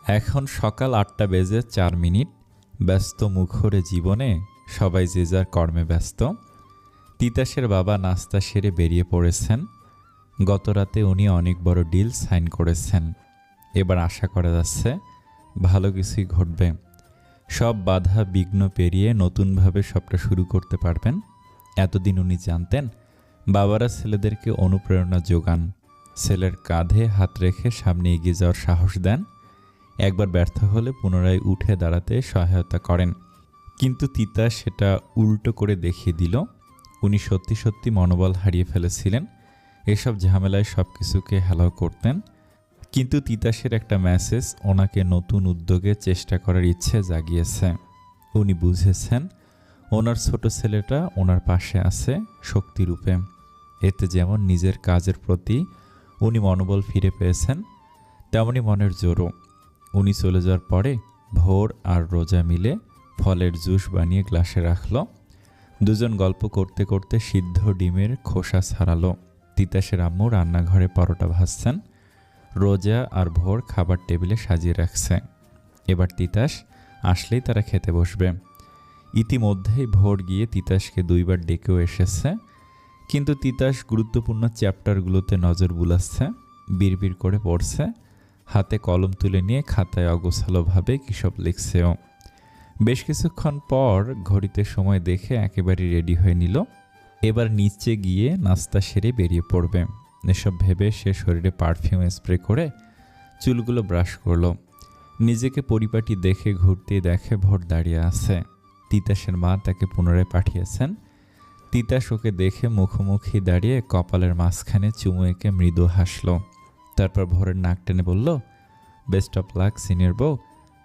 এখন সকাল ৮টা বেজে ৪ মিনিট। ব্যস্ত মুখরে জীবনে সবাই যে যার কর্মে ব্যস্ত। তিতাসের বাবা নাস্তা সেরে বেরিয়ে পড়েছেন। গতরাতে উনি অনেক বড় ডিল সাইন করেছেন। এবার আশা করা যাচ্ছে ভালো কিছুই ঘটবে। সব বাধা বিঘ্ন পেরিয়ে নতুনভাবে সবটা শুরু করতে পারবেন। এতদিন উনি জানতেন বাবারা ছেলেদেরকে অনুপ্রেরণা যোগান, ছেলের কাঁধে হাত রেখে সামনে এগিয়ে যাওয়ার সাহস দেন, একবার ব্যর্থ হলে পুনরায় উঠে দাঁড়াতে সহায়তা করেন। কিন্তু তিতাস সেটা উল্টো করে দেখিয়ে দিল। উনি সত্যি সত্যি মনোবল হারিয়ে ফেলেছিলেন। এসব ঝামেলায় সব কিছুকে হেলাও করতেন। কিন্তু তিতাসের একটা মেসেজ ওনাকে নতুন উদ্যোগে চেষ্টা করার ইচ্ছে জাগিয়েছে। উনি বুঝেছেন ওনার ছোট ছেলেটা ওনার পাশে আছে শক্তিরূপে। এতে যেমন নিজের কাজের প্রতি উনি মনোবল ফিরে পেয়েছেন, তেমনি মনের জোরও। উনি চলে যাওয়ার পরে ভোর আর রোজা মিলে ফলের জুস বানিয়ে গ্লাসে রাখল। দুজন গল্প করতে করতে সিদ্ধ ডিমের খোসা ছাড়ালো। তিতাসের আম্মু রান্নাঘরে পরোটা ভাজছেন। রোজা আর ভোর খাবার টেবিলে সাজিয়ে রাখছে। এবার তিতাস আসলেই তারা খেতে বসবে। ইতিমধ্যেই ভোর গিয়ে তিতাসকে 2বার ডেকেও এসেছে। কিন্তু তিতাস গুরুত্বপূর্ণ চ্যাপ্টারগুলোতে নজর বুলাচ্ছে, বিড়বিড় করে পড়ছে, হাতে কলম তুলে নিয়ে খাতায় অগোছালোভাবে কী সব লিখছেও। বেশ কিছুক্ষণ পর ঘড়িতে সময় দেখে একেবারে রেডি হয়ে নিল। এবার নিচে গিয়ে নাস্তা সেরে বেরিয়ে পড়বে। এসব ভেবে সে শরীরে পারফিউম স্প্রে করে চুলগুলো ব্রাশ করলো। নিজেকে পরিপাটি দেখে ঘুরতে দেখে ভোর দাঁড়িয়ে আছে। তিতাসের মা তাকে পুনরায় পাঠিয়েছেন। তিতাস ওকে দেখে মুখোমুখি দাঁড়িয়ে কপালের মাঝখানে চুমু এঁকে মৃদু হাসল। তারপর ভোরের নাক টেনে বলল, বেস্ট অফ লাক সিনিয়র বউ,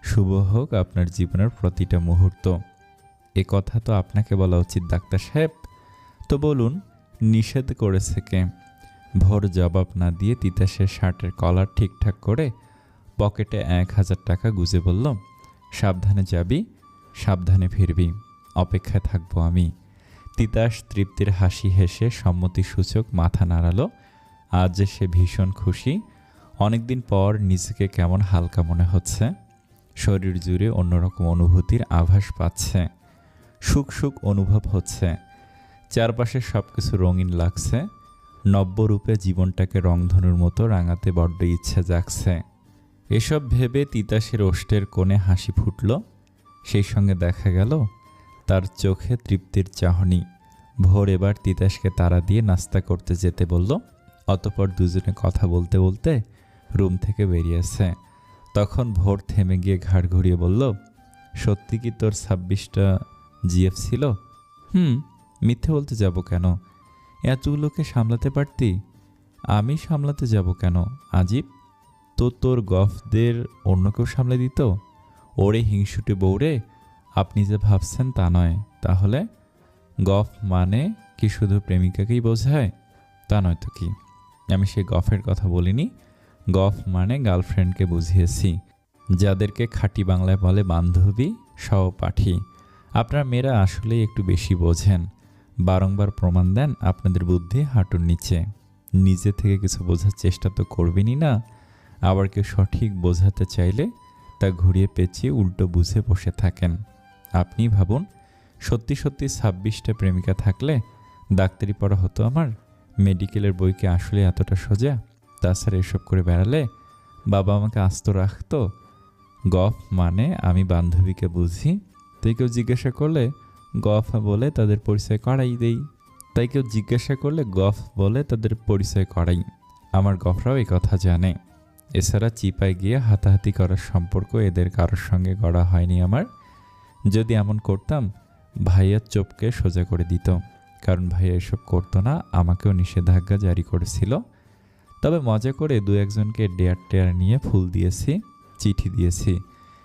শুভ হোক আপনার জীবনের প্রতিটা মুহূর্ত। এ কথা তো আপনাকে বলা উচিত ডাক্তার সাহেব। তো বলুন, নিষেধ করেছে কে? ভোর জবাব না দিয়ে তিতাসের শার্টের কলার ঠিকঠাক করে পকেটে 1000 টাকা গুজে বলল, সাবধানে যাবি, সাবধানে ফিরবি, অপেক্ষায় থাকবো আমি। তিতাস তৃপ্তির হাসি হেসে সম্মতিসূচক মাথা নাড়ালো। আজ যে সে ভীষণ খুশি। অনেকদিন পর নিজেকে কেমন হালকা মনে হচ্ছে। শরীর জুড়ে অন্যরকম অনুভূতির আভাস পাচ্ছে। সুখ সুখ অনুভব হচ্ছে। চারপাশে সব কিছু রঙিন লাগছে। নব্যরূপে জীবনটাকে রংধনুর মতো রাঙাতে বড্ড ইচ্ছে জাগছে। এসব ভেবে তিতাসের ওষ্ঠের কোণে হাসি ফুটল। সেই সঙ্গে দেখা গেল তার চোখে তৃপ্তির চাহনি। ভোর এবার তিতাসকে তাড়া দিয়ে নাস্তা করতে যেতে বলল। অতঃপর দুজনে কথা বলতে বলতে রুম থেকে বেরিয়েছে। তখন ভোর থেমে গিয়ে ঘাড় ঘুরিয়ে বলল, সত্যি কি তোর 26টা জিএফ ছিল? মিথ্যে বলতে যাব কেন? এতগুলোকে সামলাতে পারতি। আমি সামলাতে যাব কেন? আজীব তো, তোর গফদের অন্য কেউ সামলে দিত। ওরে হিংসুটে বউরে, আপনি যে ভাবছেন তা নয়। তাহলে গফ মানে কি শুধু প্রেমিকাকেই বোঝায়? তা নয় তো কি? আমি সেই গফের কথা বলিনি। গফ মানে গার্লফ্রেন্ডকে বুঝিয়েছি, যাদেরকে খাঁটি বাংলায় বলে বান্ধবী, সহপাঠী। আপনার মেয়েরা আসলেই একটু বেশি বোঝেন। বারংবার প্রমাণ দেন আপনাদের বুদ্ধি হাঁটুর নিচে। নিজে থেকে কিছু বোঝার চেষ্টা তো করবেনই না। আবার কেউ সঠিক বোঝাতে চাইলে তা ঘুরিয়ে পেঁচিয়ে উল্টো বুঝে বসে থাকেন। আপনি ভাবুন, সত্যি সত্যি 26টা প্রেমিকা থাকলে ডাক্তারি পড়া হতো আমার? মেডিকেলের বই কি আসলে এতটা সোজা? তাছাড়া এসব করে বেড়ালে বাবা আমাকে আস্ত রাখতো। গফ মানে আমি বান্ধবীকে বুঝি। তাই কেউ জিজ্ঞাসা করলে গফ বলে তাদের পরিচয় করাই দেই। আমার গফরাও এই কথা জানে। এছাড়া চিপায় গিয়ে হাতাহাতি করার সম্পর্ক এদের কারোর সঙ্গে গড়া হয়নি আমার। যদি এমন করতাম ভাইয়ার চোপকে সোজা করে দিত, কারণ ভাইয়া এসব করতো না, আমাকেও নিষেধাজ্ঞা জারি করেছিল। তবে মজা করে 2-1জনকে ডেয়ার নিয়ে ফুল দিয়েছি, চিঠি দিয়েছি।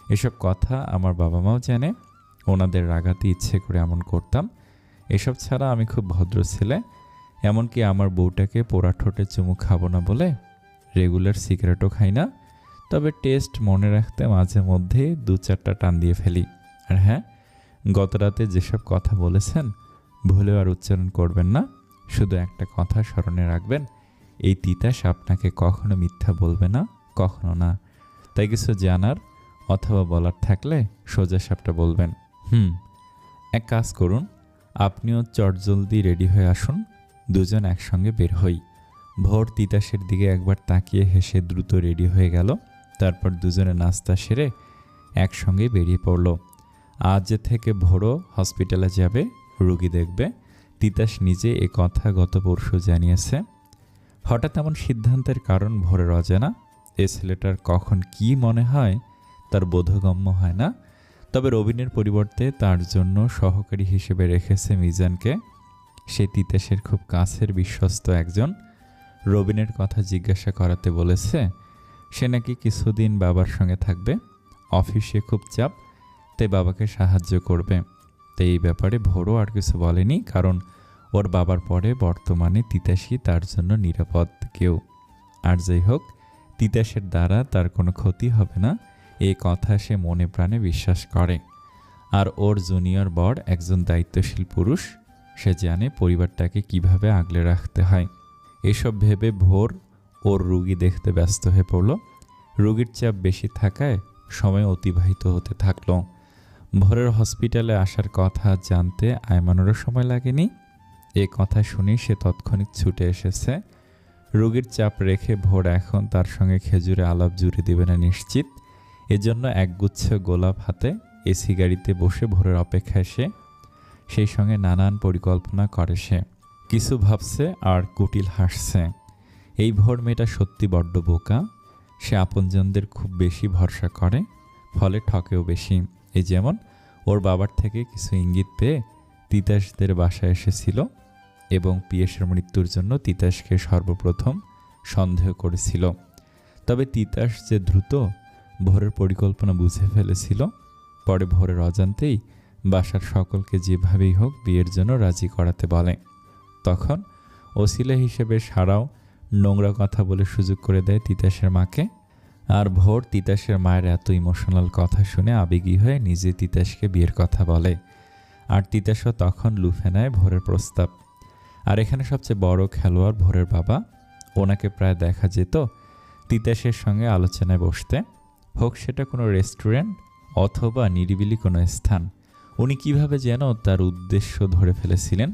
এসব কথা আমার বাবা মাও জানে। ওনাদের রাগাতে ইচ্ছে করে এমন করতাম। এসব ছাড়া আমি খুব ভদ্র ছেলে। এমনকি আমার বউটাকে পোড়া ঠোঁটে চুমু খাবো না বলে রেগুলার সিগারেটও খাই না। তবে টেস্ট মনে রাখতে মাঝে মধ্যে 2-4টা টান দিয়ে ফেলি। আর হ্যাঁ, গত রাতে যেসব কথা বলেছেন ভুলেও আর উচ্চারণ করবেন না। শুধু একটা কথা স্মরণে রাখবেন, এই তিতাস আপনাকে কখনো মিথ্যা বলবে না, কখনো না। তাই কিছু জানার অথবা বলার থাকলে সোজা সাপটা বলবেন। এক কাজ করুন, আপনিও চটজলদি রেডি হয়ে আসুন, দুজন একসঙ্গে বের হই। ভোর তিতাসের দিকে একবার তাকিয়ে হেসে দ্রুত রেডি হয়ে গেল। তারপর দুজনে নাস্তা সেরে একসঙ্গে বেরিয়ে পড়ল। আজ থেকে ভোরও হসপিটালে যাবে, রুগী দেখবে। তিতাস নিজে এ কথা গত পরশু জানিয়েছে। হঠাৎ এমন সিদ্ধান্তের কারণ ভোরের অজানা। এ ছেলেটার কখন কি মনে হয় তার বোধগম্য হয় না। তবে রবিনের পরিবর্তে তার জন্য সহকারী হিসেবে রেখেছে মিজানকে। সে তিতাসের খুব কাছের বিশ্বস্ত একজন। রবিনের কথা জিজ্ঞাসা করাতে বলেছে সে নাকি কিছুদিন বাবার সঙ্গে থাকবে। অফিসে খুব চাপ, তাই বাবাকে সাহায্য করবে। তাই এই ব্যাপারে ভোরও আর কিছু বলেনি, কারণ ওর বাবার পরে বর্তমানে তিতাসই তার জন্য নিরাপদ কেউ। আর যাই হোক, তিতাসের দ্বারা তার কোনো ক্ষতি হবে না এই কথা সে মনে প্রাণে বিশ্বাস করে। আর ওর জুনিয়র বর একজন দায়িত্বশীল পুরুষ, সে জানে পরিবারটাকে কিভাবে আগলে রাখতে হয়। এসব ভেবে ভোর ওর রুগী দেখতে ব্যস্ত হয়ে পড়ল। রুগীর চাপ বেশি থাকায় সময় অতিবাহিত হতে থাকলো। ভোরের হসপিটালে আসার কথা জানতে আয়মানেরও সময় লাগেনি। এ কথা শুনে সে তৎক্ষণিক ছুটে এসেছে। রোগীর চাপ রেখে ভোর এখন তার সঙ্গে খেজুরে আলাপ জুড়ে দেবে না নিশ্চিত। এজন্য একগুচ্ছ গোলাপ হাতে এসি গাড়িতে বসে ভোরের অপেক্ষায় সে। সেই সঙ্গে নানান পরিকল্পনা করে সে। কিছু ভাবছে আর কুটিল হাসছে। এই ভোর মেয়েটা সত্যি বড্ড বোকা। সে আপনজনদের খুব বেশি ভরসা করে, ফলে ঠকেও বেশি। এই যেমন ওর বাবার থেকে কিছু ইঙ্গিত পেয়ে তিতাসদের বাসায় এসেছিল এবং পিয়েসের মৃত্যুর জন্য তিতাসকে সর্বপ্রথম সন্দেহ করেছিল। তবে তিতাস যে দ্রুত ভোরের পরিকল্পনা বুঝে ফেলেছিল। পরে ভোরের অজান্তেই বাসার সকলকে যেভাবেই হোক বিয়ের জন্য রাজি করাতে বলে। তখন ওসিলা হিসেবে সারাও নোংরা কথা বলে সুযোগ করে দেয় তিতাসের মাকে। আর ভোর তিতাসের মায়ের এত ইমোশনাল কথা শুনে আবেগী হয়ে নিজে তিতাসকে বিয়ের কথা বলে। আর তিতাসও তখন লুফে নেয় ভোরের প্রস্তাব। আর এখানে সবচেয়ে বড় খেলোয়াড় ভোরের বাবা। ওনাকে প্রায় দেখা যেত তিতাসের সঙ্গে আলোচনায় বসতে, হোক সেটা কোনো রেস্টুরেন্ট অথবা নিরিবিলি কোনো স্থান। উনি কিভাবে যেন তার উদ্দেশ্য ধরে ফেলেছিলেন।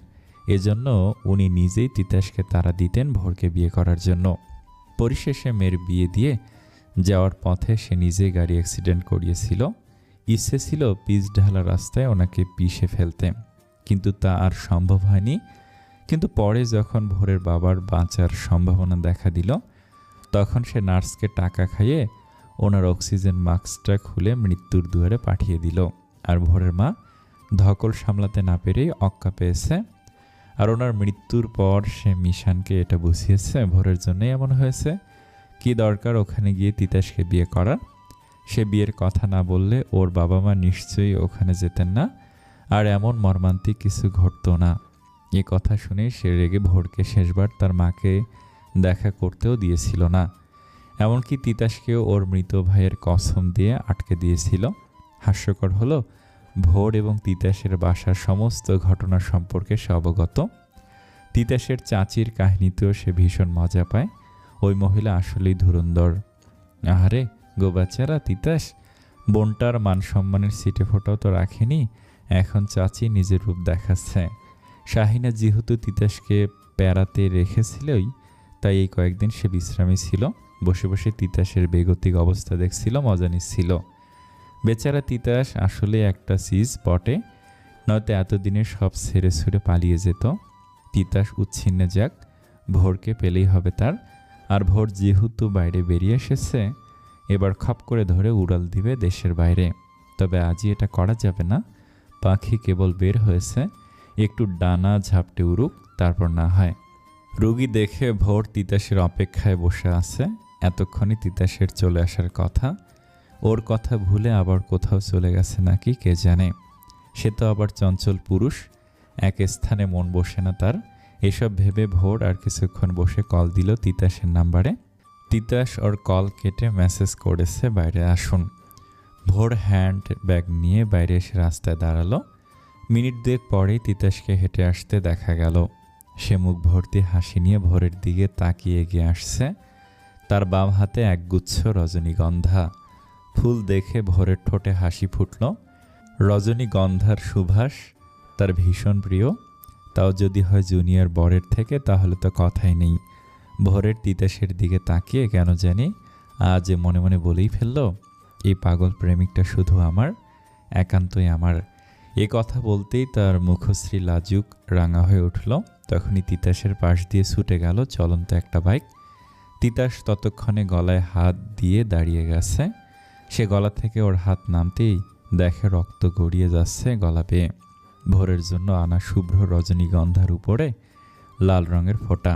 এজন্য উনি নিজেই তিতাসকে তাড়া দিতেন ভোরকে বিয়ে করার জন্য। পরিশেষে মেয়ের বিয়ে দিয়ে যাওয়ার পথে সে নিজেই গাড়ি অ্যাক্সিডেন্ট করিয়েছিল। ইচ্ছে ছিল পিচ ঢালা রাস্তায় ওনাকে পিষে ফেলতে, কিন্তু তা আর সম্ভব হয়নি। কিন্তু পরে যখন ভোরের বাবার বাঁচার সম্ভাবনা দেখা দিল, তখন সে নার্সকে টাকা খাইয়ে ওনার অক্সিজেন মাস্কটা খুলে মৃত্যুর দুয়ারে পাঠিয়ে দিল। আর ভোরের মা ধকল সামলাতে না পেরেই অক্কা পেয়েছে। আর ওনার মৃত্যুর পর সে মিশানকে এটা বুঝিয়েছে ভোরের জন্যই এমন হয়েছে। কি দরকার ওখানে গিয়ে তিতাসকে বিয়ে করার? সে বিয়ের কথা না বললে ওর বাবা মা নিশ্চয়ই ওখানে যেতেন না, আর এমন মর্মান্তিক কিছু ঘটতো না। এ কথা শুনে সে রেগে ভোরকে শেষবার তার মাকে দেখা করতেও দিয়েছিল না। এমনকি তিতাসকেও ওর মৃত ভাইয়ের কসম দিয়ে আটকে দিয়েছিল। হাস্যকর হলো, ভোর এবং তিতাসের বাসার সমস্ত ঘটনা সম্পর্কে সে অবগত। তিতাসের চাচির কাহিনীতেও সে ভীষণ মজা পায়। ওই মহিলা আসলেই ধুরন্ধর। আহারে গোবাচারা তিতাস, বোনটার মান সম্মানের সিটে ফোটাও তো রাখেনি, এখন চাচি নিজের রূপ দেখাচ্ছে। শাহিনা যেহেতু তিতাসকে প্যারাতে রেখেছিলই, তাই এই কয়েকদিন সে বিশ্রামে ছিল। বসে বসে তিতাসের বেগতিক অবস্থা দেখছিল, মজা নিচ্ছিল। বেচারা তিতাস আসলে একটা সিজ বটে, নয়তো এতদিনে সব ছেড়ে ছুড়ে পালিয়ে যেত। তিতাস উচ্ছিন্নে যাক, ভোরকে পেলেই হবে তার। আর ভোর যেহেতু বাইরে বেরিয়ে এসেছে, এবার খপ করে ধরে উড়াল দিবে দেশের বাইরে। তবে আজই এটা করা যাবে না। পাখি কেবল বের হয়েছে, একটু ডানা ঝাপটে উড়ুক, তারপর না হয়। রোগী দেখে ভোর তিতাসের অপেক্ষায় বসে আছে। এতক্ষণে তিতাসের চলে আসার কথা। ওর কথা ভুলে আবার কোথাও চলে গেছে নাকি কে জানে। সে তো আবার চঞ্চল পুরুষ, এক স্থানে মন বসে না তার। এসব ভেবে ভোর আর কিছুক্ষণ বসে কল দিল তিতাসের নাম্বারে। তিতাস ওর কল কেটে মেসেজ করেছে বাইরে আসুন। ভোর হ্যান্ড ব্যাগ নিয়ে বাইরে এসে রাস্তায় দাঁড়ালো। মিনিট দুয়েক পরেই তিতাসকে হেঁটে আসতে দেখা গেল। সে মুখ ভর্তি হাসি নিয়ে ভোরের দিকে তাকিয়ে এগিয়ে আসছে। তার বাম হাতে একগুচ্ছ রজনীগন্ধা, ফুল দেখে ভোরের ঠোঁটে হাসি ফুটল। রজনীগন্ধার সুবাস তার ভীষণ প্রিয়, তাও যদি হয় জুনিয়র বরের থেকে, তাহলে তো কথাই নেই। ভোরের তিতাসের দিকে তাকিয়ে কেন জানি আজ মনে মনে বলেই ফেলল, এই পাগল প্রেমিকটা শুধু আমার, একান্তই আমার। এ কথা বলতেই তার মুখশ্রী লাজুক রাঙা হয়ে উঠল। তখনই তিতাসের পাশ দিয়ে ছুটে গেল চলন্ত একটা বাইক। তিতাস ততক্ষণে গলায় হাত দিয়ে দাঁড়িয়ে গেছে। সে গলা থেকে ওর হাত নামতেই দেখে রক্ত গড়িয়ে যাচ্ছে গলা বেয়ে। ভোরের জন্য আনা শুভ্র রজনীগন্ধার উপরে লাল রঙের ফোঁটা।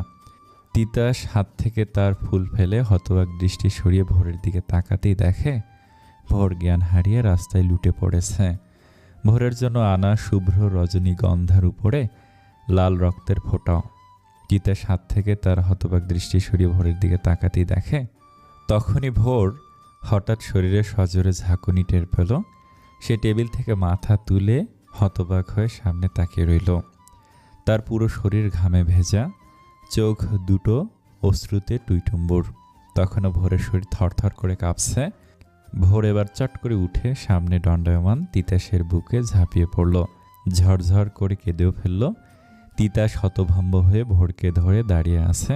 তিতাস হাত থেকে তার ফুল ফেলে হতবাক দৃষ্টি সরিয়ে ভোরের দিকে তাকাতেই দেখে ভোর জ্ঞান হারিয়ে রাস্তায় লুটে পড়েছে। ভোরের জন্য আনা শুভ্র রজনীগন্ধার উপরে লাল রক্তের ফোঁটাও। তিতাস হাত থেকে তার হতবাক দৃষ্টি সরিয়ে ভোরের দিকে তাকাতেই দেখে, তখনই ভোর হঠাৎ শরীরে সজোরে ঝাঁকুনি টের পেল। সে টেবিল থেকে মাথা তুলে হতবাক হয়ে সামনে তাকিয়ে রইল। তার পুরো শরীর ঘামে ভেজা, চোখ দুটো অশ্রুতে টুইটুম্বুর। তখনও ভোরের শরীর থরথর করে কাঁপছে। ভোর এবার চট করে উঠে সামনে দণ্ডায়মান তিতাসের বুকে ঝাঁপিয়ে পড়ল। ঝরঝর করে কেঁদেও ফেলল। তিতাস হতভম্ব হয়ে ভোরকে ধরে দাঁড়িয়ে আছে।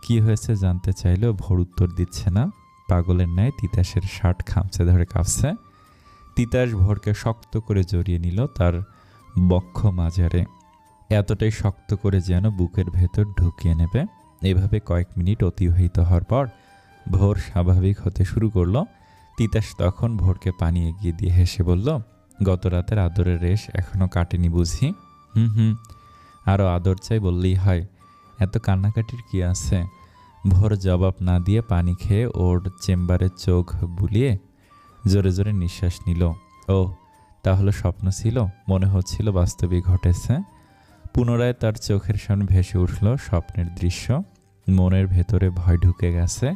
কি হয়েছে জানতে চাইলেও ভোর উত্তর দিচ্ছে না। পাগলের ন্যায় তিতাসের শার্ট খামচে ধরে কাঁপছে। তিতাস ভোরকে শক্ত করে জড়িয়ে নিল তার বক্ষ মাজারে, এতটাই শক্ত করে যেন বুকের ভেতর ঢুকিয়ে নেবে। এভাবে কয়েক মিনিট অতিবাহিত হওয়ার পর ভোর স্বাভাবিক হতে শুরু করলো। তিতাস তখন ভোরকে পানি এগিয়ে দিয়ে হেসে বলল, গত রাতের আদরের রেশ এখনো কাটেনি বুঝি? হুম, আরও আদর চাই বললেই হয়, এত কান্নাকাটির কি আছে? ভোর জবাব না দিয়ে পানি খেয়ে ওর চেম্বারে চোখ বুলিয়ে জোরে জোরে নিঃশ্বাস নিল। ও, তাহলে স্বপ্ন ছিল? মনে হচ্ছিল বাস্তবিক ঘটেছে। পুনরায় তার চোখের সামনে ভেসে উঠল স্বপ্নের দৃশ্য। মনের ভেতরে ভয় ঢুকে গেছে।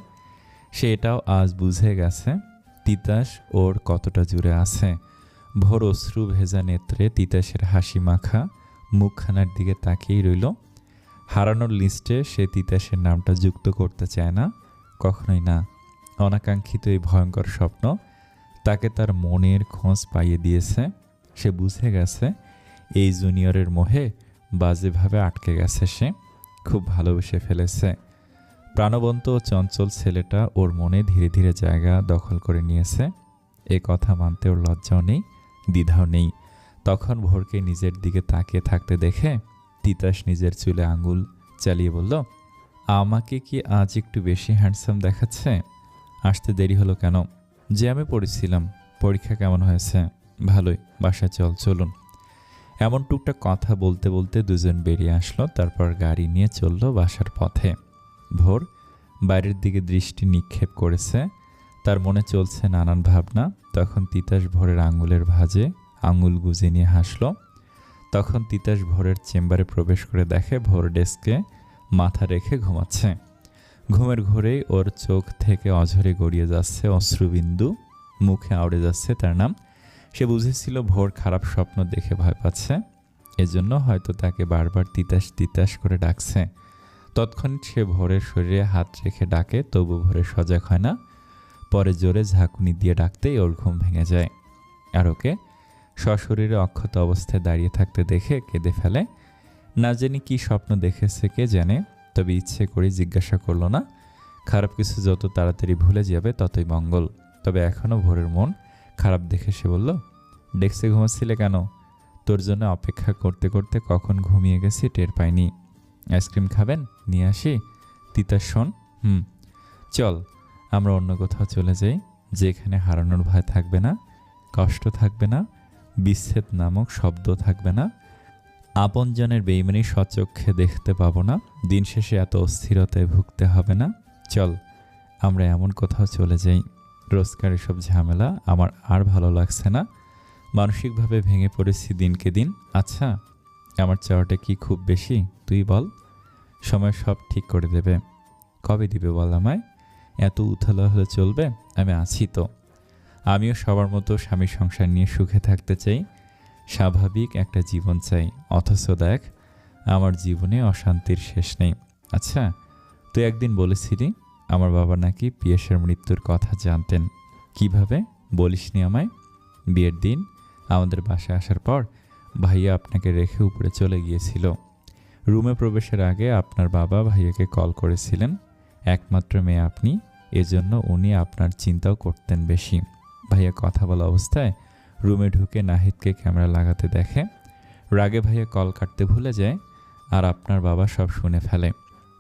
সে এটাও আজ বুঝে গেছে তিতাস ওর কতটা জুড়ে আছে। ভোর অশ্রু ভেজা নেত্রে তিতাসের হাসি মাখা মুখখানার দিকে তাকিয়েই রইল। হারানোর লিস্টে সে তিতাসের নামটা যুক্ত করতে চায় না, কখনোই না। অনাকাঙ্ক্ষিত এই ভয়ঙ্কর স্বপ্ন তাকে তার মনের খোঁজ পাইয়ে দিয়েছে। সে বুঝে গেছে এই জুনিয়রের মোহে বাজেভাবে আটকে গেছে। সে খুব ভালোবেসে ফেলেছে। প্রাণবন্ত ও চঞ্চল ছেলেটা ওর মনে ধীরে ধীরে জায়গা দখল করে নিয়েছে। এ কথা মানতে ওর লজ্জাও নেই, দ্বিধাও নেই। তখন ভোরকে নিজের দিকে তাকিয়ে থাকতে দেখে তিতাস নিজের চুলে আঙুল চালিয়ে বলল, আমাকে কি আজ একটু বেশি হ্যান্ডসাম দেখাচ্ছে? আসতে দেরি হলো কেন? জ্যামে পড়েছিলাম। পরীক্ষা কেমন হয়েছে? ভালোই। বাসায় চলুন। এমন টুকটাক কথা বলতে বলতে দুজন বেরিয়ে আসলো। তারপর গাড়ি নিয়ে চলল বাসার পথে। ভোর বাইরের দিকে দৃষ্টি নিক্ষেপ করেছে। তার মনে চলছে নানান ভাবনা। তখন তিতাস ভোরের আঙুলের ভাঁজে আঙুল গুজে নিয়ে হাসল। তখন তিতাস ভোরের চেম্বারে প্রবেশ করে দেখে ভোর ডেস্কে মাথা রেখে ঘুমাচ্ছে। ঘুমের ঘোরেই ওর চোখ থেকে অঝরে গড়িয়ে যাচ্ছে অশ্রুবিন্দু, মুখে আউড়ে যাচ্ছে তার নাম। সে বুঝেছিল ভোর খারাপ স্বপ্ন দেখে ভয় পাচ্ছে, এজন্য হয়তো তাকে বারবার তিতাস তিতাস করে ডাকছে। তৎক্ষণাৎ সে ভোরের শরীরে হাত রেখে ডাকে, তবু ভোরে সজাগ হয় না। পরে জোরে ঝাঁকুনি দিয়ে ডাকতেই ওর ঘুম ভেঙে যায়। আর ওকে সশরীরে অক্ষত অবস্থায় দাঁড়িয়ে থাকতে দেখে কেঁদে ফেলে। না জানি কি স্বপ্ন দেখেছে কে জানে, তবে ইচ্ছে করে জিজ্ঞাসা করল না। খারাপ কিছু যত তাড়াতাড়ি ভুলে যাবে ততই মঙ্গল। তবে এখনও ভোরের মন খারাপ দেখে সে বলল, ডেস্কে ঘুমাচ্ছিলে কেন? তোর জন্য অপেক্ষা করতে করতে কখন ঘুমিয়ে গেছি টের পাইনি। আইসক্রিম খাবেন? নিয়ে আসি? তিতাস শোন, চল আমরা অন্য কোথাও চলে যাই, যেখানে হারানোর ভয় থাকবে না, কষ্ট থাকবে না, বিচ্ছেদ নামক শব্দ থাকবে না, আপনজনের বেইমানি স্বচক্ষে দেখতে পাবো না, দিন শেষে এত অস্থিরতায় ভুগতে হবে না। চল আমরা এমন কোথাও চলে যাই। রোজকার এসব ঝামেলা আমার আর ভালো লাগছে না। মানসিকভাবে ভেঙে পড়েছি দিনকে দিন। আচ্ছা, আমার চাওয়াটা কি খুব বেশি? তুই বল। সময় সব ঠিক করে দেবে। কবে দিবে বল আমায়? এত উথালা হলে চলবে? আমি আছি তো। আমিও সবার মতো স্বামী সংসার নিয়ে সুখে থাকতে চাই, স্বাভাবিক একটা জীবন চাই। অথচ দেখ, আমার জীবনে অশান্তির শেষ নেই। আচ্ছা, তুই একদিন বলেছিলি আমার বাবা নাকি পিয়াসের মৃত্যুর কথা জানতেন। কিভাবে? বলিসনি আমায়? বিয়ের দিন আমাদের বাসায় আসার পর ভাইয়া আপনাকে রেখে উপরে চলে গিয়েছিল। রুমে প্রবেশের আগে আপনার বাবা ভাইয়াকে কল করেছিলেন। একমাত্র মেয়ে আপনি, এজন্য উনি আপনার চিন্তাও করতেন বেশি। ভাইয়া কথা বলা অবস্থায় রুমে ঢুকে নাহিদকে ক্যামেরা লাগাতে দেখে। রাগে ভাইয়া কল কাটতে ভুলে যায়, আর আপনার বাবা সব শুনে ফেলে।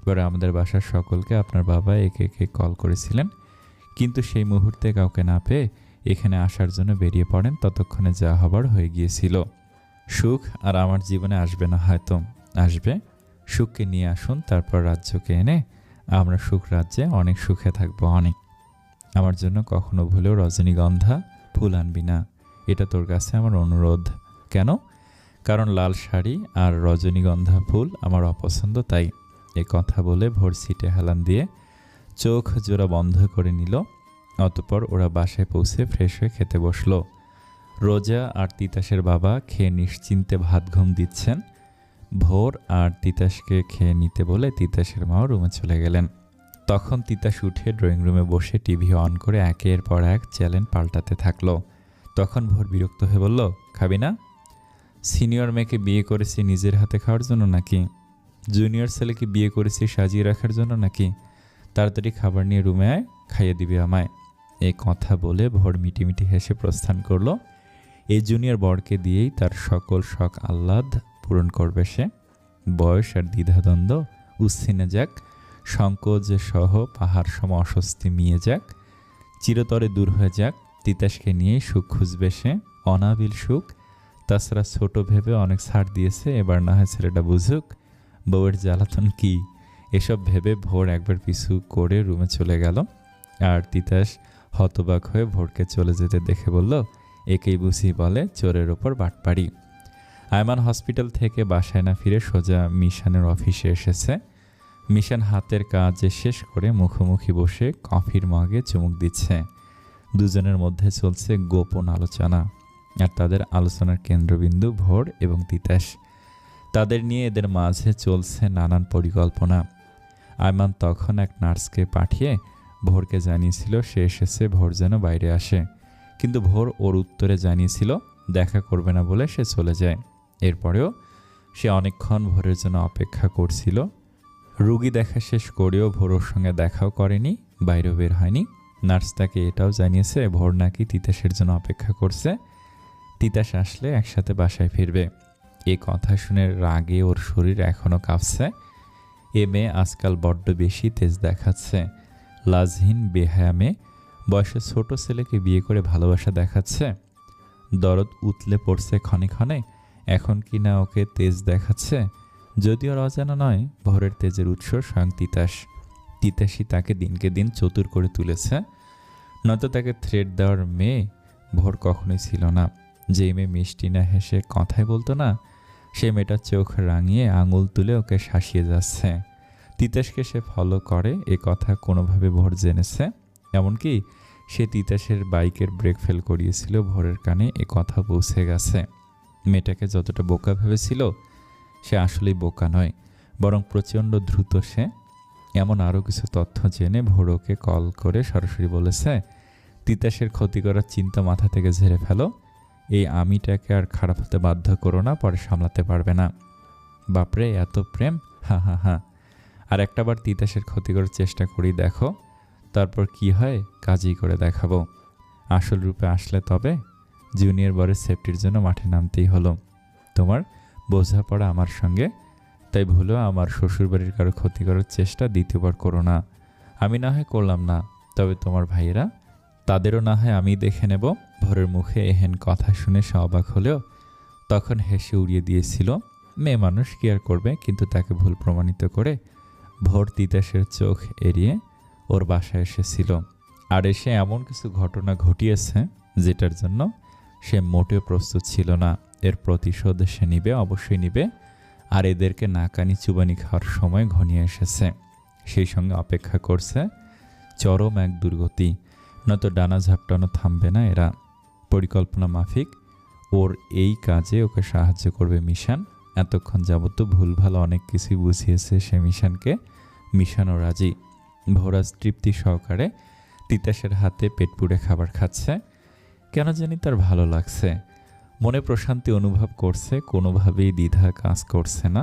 পরে আমাদের বাসার সকলকে আপনার বাবা একে একে কল করেছিলেন, কিন্তু সেই মুহূর্তে কাউকে না পেয়ে এখানে আসার জন্য বেরিয়ে পড়েন। ততক্ষণে যা হবার হয়ে গিয়েছিল। সুখ আর আমার জীবনে আসবে না, হয়তো আসবে। সুখকে নিয়ে আসুন, তারপর রাজ্যকে এনে আমরা সুখ রাজ্যে অনেক সুখে থাকবো, অনেক। আমার জন্য কখনো ভুলেও রজনীগন্ধা ফুল আনবি না, এটা তোর কাছে আমার অনুরোধ। কেন? কারণ লাল শাড়ি আর রজনীগন্ধা ফুল আমার অপছন্দ, তাই। এ কথা বলে ভোর সিটে হেলান দিয়ে চোখ জোড়া বন্ধ করে নিল। অতঃপর ওরা বাসায় পৌঁছে ফ্রেশ হয়ে খেতে বসলো। রোজা আর তিতাসের বাবা খেয়ে নিশ্চিন্তে ভাত ঘুম দিচ্ছেন। ভোর আর তিতাসকে খেয়ে নিতে বলে তিতাসের মাও রুমে চলে গেলেন। তখন তিতাস উঠে ড্রয়িং রুমে বসে টিভি অন করে একের পর এক চ্যানেল পাল্টাতে থাকলো। তখন ভোর বিরক্ত হয়ে বলল, খাবি না? সিনিয়র মেয়েকে বিয়ে করেছি নিজের হাতে খাওয়ার জন্য নাকি? জুনিয়র ছেলেকে বিয়ে করেছি সাজিয়ে রাখার জন্য নাকি? তাড়াতাড়ি খাবার নিয়ে রুমে আয়, খাইয়ে দিবি আমায়। এই কথা বলে ভোর মিটিমিটি হেসে প্রস্থান করলো। এই জুনিয়র বরকে দিয়েই তার সকল শখ আহ্লাদ পূরণ করবে সে। বয়স আর দ্বিধাদ্বন্দ্ব উচ্ছিনে যাক, সংকোচ সহ পাহাড় সম অস্বস্তি মিয়ে যাক, চিরতরে দূর হয়ে যাক। তিতাসকে নিয়েই সুখ খুঁজবে সে, অনাবিল সুখ। তাছাড়া ছোট ভেবে অনেক ছাড় দিয়েছে, এবার না হয় ছেলেটা বুঝুক বউয়ের জ্বালাতন কি। এসব ভেবে ভোর একবার পিছু করে রুমে চলে গেল। আর তিতাস হতবাক হয়ে ভোরকে চলে যেতে দেখে বলল, একেই বুঝি বলে চোরের ওপর বাটপাড়ি। আয়মান হসপিটাল থেকে বাসায় না ফিরে সোজা মিশনের অফিসে এসেছে। মিশন হাতের কাজ শেষ করে মুখোমুখি বসে কফির মগে চুমুক দিচ্ছে। দুজনের মধ্যে চলছে গোপন আলোচনা, আর তাদের আলোচনার কেন্দ্রবিন্দু ভোর এবং তিতাস। তাদের নিয়ে এদের মাঝে চলছে নানান পরিকল্পনা। আয়মান তখন এক নার্সকে পাঠিয়ে ভোরকে জানিয়েছিল সে এসেছে, ভোর যেন বাইরে আসে। কিন্তু ভোর ওর উত্তরে জানিয়েছিল দেখা করবে না বলে সে চলে যায়। এরপরেও সে অনেকক্ষণ ভোরের জন্য অপেক্ষা করছিল। রুগী দেখা শেষ করেও ভোর ওর সঙ্গে দেখাও করেনি, বাইরেও বের হয়নি। নার্স তাকে এটাও জানিয়েছে ভোর নাকি তিতাসের জন্য অপেক্ষা করছে, তিতাস আসলে একসাথে বাসায় ফিরবে। এ কথা শুনে রাগে ওর শরীর এখনও কাঁপছে। এ মেয়ে আজকাল বড্ড বেশি তেজ দেখাচ্ছে। লাজহীন বেহায়া মেয়ে, বয়সে ছোট ছেলেকে বিয়ে করে ভালোবাসা দেখাচ্ছে। দরদ উতলে পড়ছে ক্ষণে ক্ষণে, এখন কি না ওকে তেজ দেখাচ্ছে। যদিও অজানা নয় ভোরের তেজের উৎস স্বয়ং তিতাস। তিতাসই তাকে দিনকে দিন চতুর করে তুলেছে, নয়তো তাকে থ্রেট দেওয়ার মেয়ে ভোর কখনোই ছিল না। যে মেয়ে মিষ্টি না হেসে কথাই বলতো না, সে মেয়েটার চোখ রাঙিয়ে আঙুল তুলে ওকে শাসিয়ে যাচ্ছে। তিতাসকে সে ফলো করে এ কথা কোনোভাবে ভোর জেনেছে। এমনকি সে তিতাসের বাইকের ব্রেক ফেল করিয়েছিল, ভোরের কানে এ কথা পৌঁছে গেছে। মেয়েটাকে যতটা বোকা ভেবেছিল সে আসলেই বোকা নয়, বরং প্রচণ্ড দ্রুত সে। এমন আরও কিছু তথ্য জেনে ভোরকে কল করে সরাসরি বলেছে, তিতাসের ক্ষতি করার চিন্তা মাথা থেকে ঝেড়ে ফেলো। এই আমিটাকে আর খারাপ হতে বাধ্য করো না, পরে সামলাতে পারবে না। বাপরে, এত প্রেম! হা হা হা। আর একটাবার তিতাসের ক্ষতি করার চেষ্টা করি দেখো, তারপর কি হয় কাজই করে দেখাবো। আসল রূপে আসলে তবে জুনিয়র বরের সেফটির জন্য মাঠে নামতেই হলো। তোমার বোঝাপড়া আমার সঙ্গে, তাই ভুলেও আমার শ্বশুরবাড়ির কারো ক্ষতি করার চেষ্টা দ্বিতীয়বার করো না। আমি না হয় করলাম না, তবে তোমার ভাইয়েরা, তাদেরও না হয় আমি দেখে নেব। ভোরের মুখে এহেন কথা শুনে সে অবাক হলেও তখন হেসে উড়িয়ে দিয়েছিল। মেয়ে মানুষ কি আর করবে, কিন্তু তাকে ভুল প্রমাণিত করে ভোর তিতাসের চোখ এড়িয়ে ওর বাসায় এসেছিল। আর এসে এমন কিছু ঘটনা ঘটিয়েছে যেটার জন্য সে মোটেও প্রস্তুত ছিল না। এর প্রতিশোধ সে নিবে, অবশ্যই নিবে। আর এদেরকে নাকানি চুবানি খাওয়ার সময় ঘনিয়ে এসেছে। সেই সঙ্গে অপেক্ষা করছে চরম এক দুর্গতি, নয়তো ডানা ঝাপটানো থামবে না এরা। পরিকল্পনা মাফিক ওর এই কাজে ওকে সাহায্য করবে মিশন। এতক্ষণ যাবত ভুলভাল অনেক কিছুই বুঝিয়েছে সে মিশনকে। মিশনও রাজি। ভোরাজ তৃপ্তি সহকারে তিতাসের হাতে পেট পুড়ে খাবার খাচ্ছে। কেন জানি তার ভালো লাগছে। মনে প্রশান্তি অনুভব করছে, কোনোভাবেই দ্বিধা কাজ করছে না।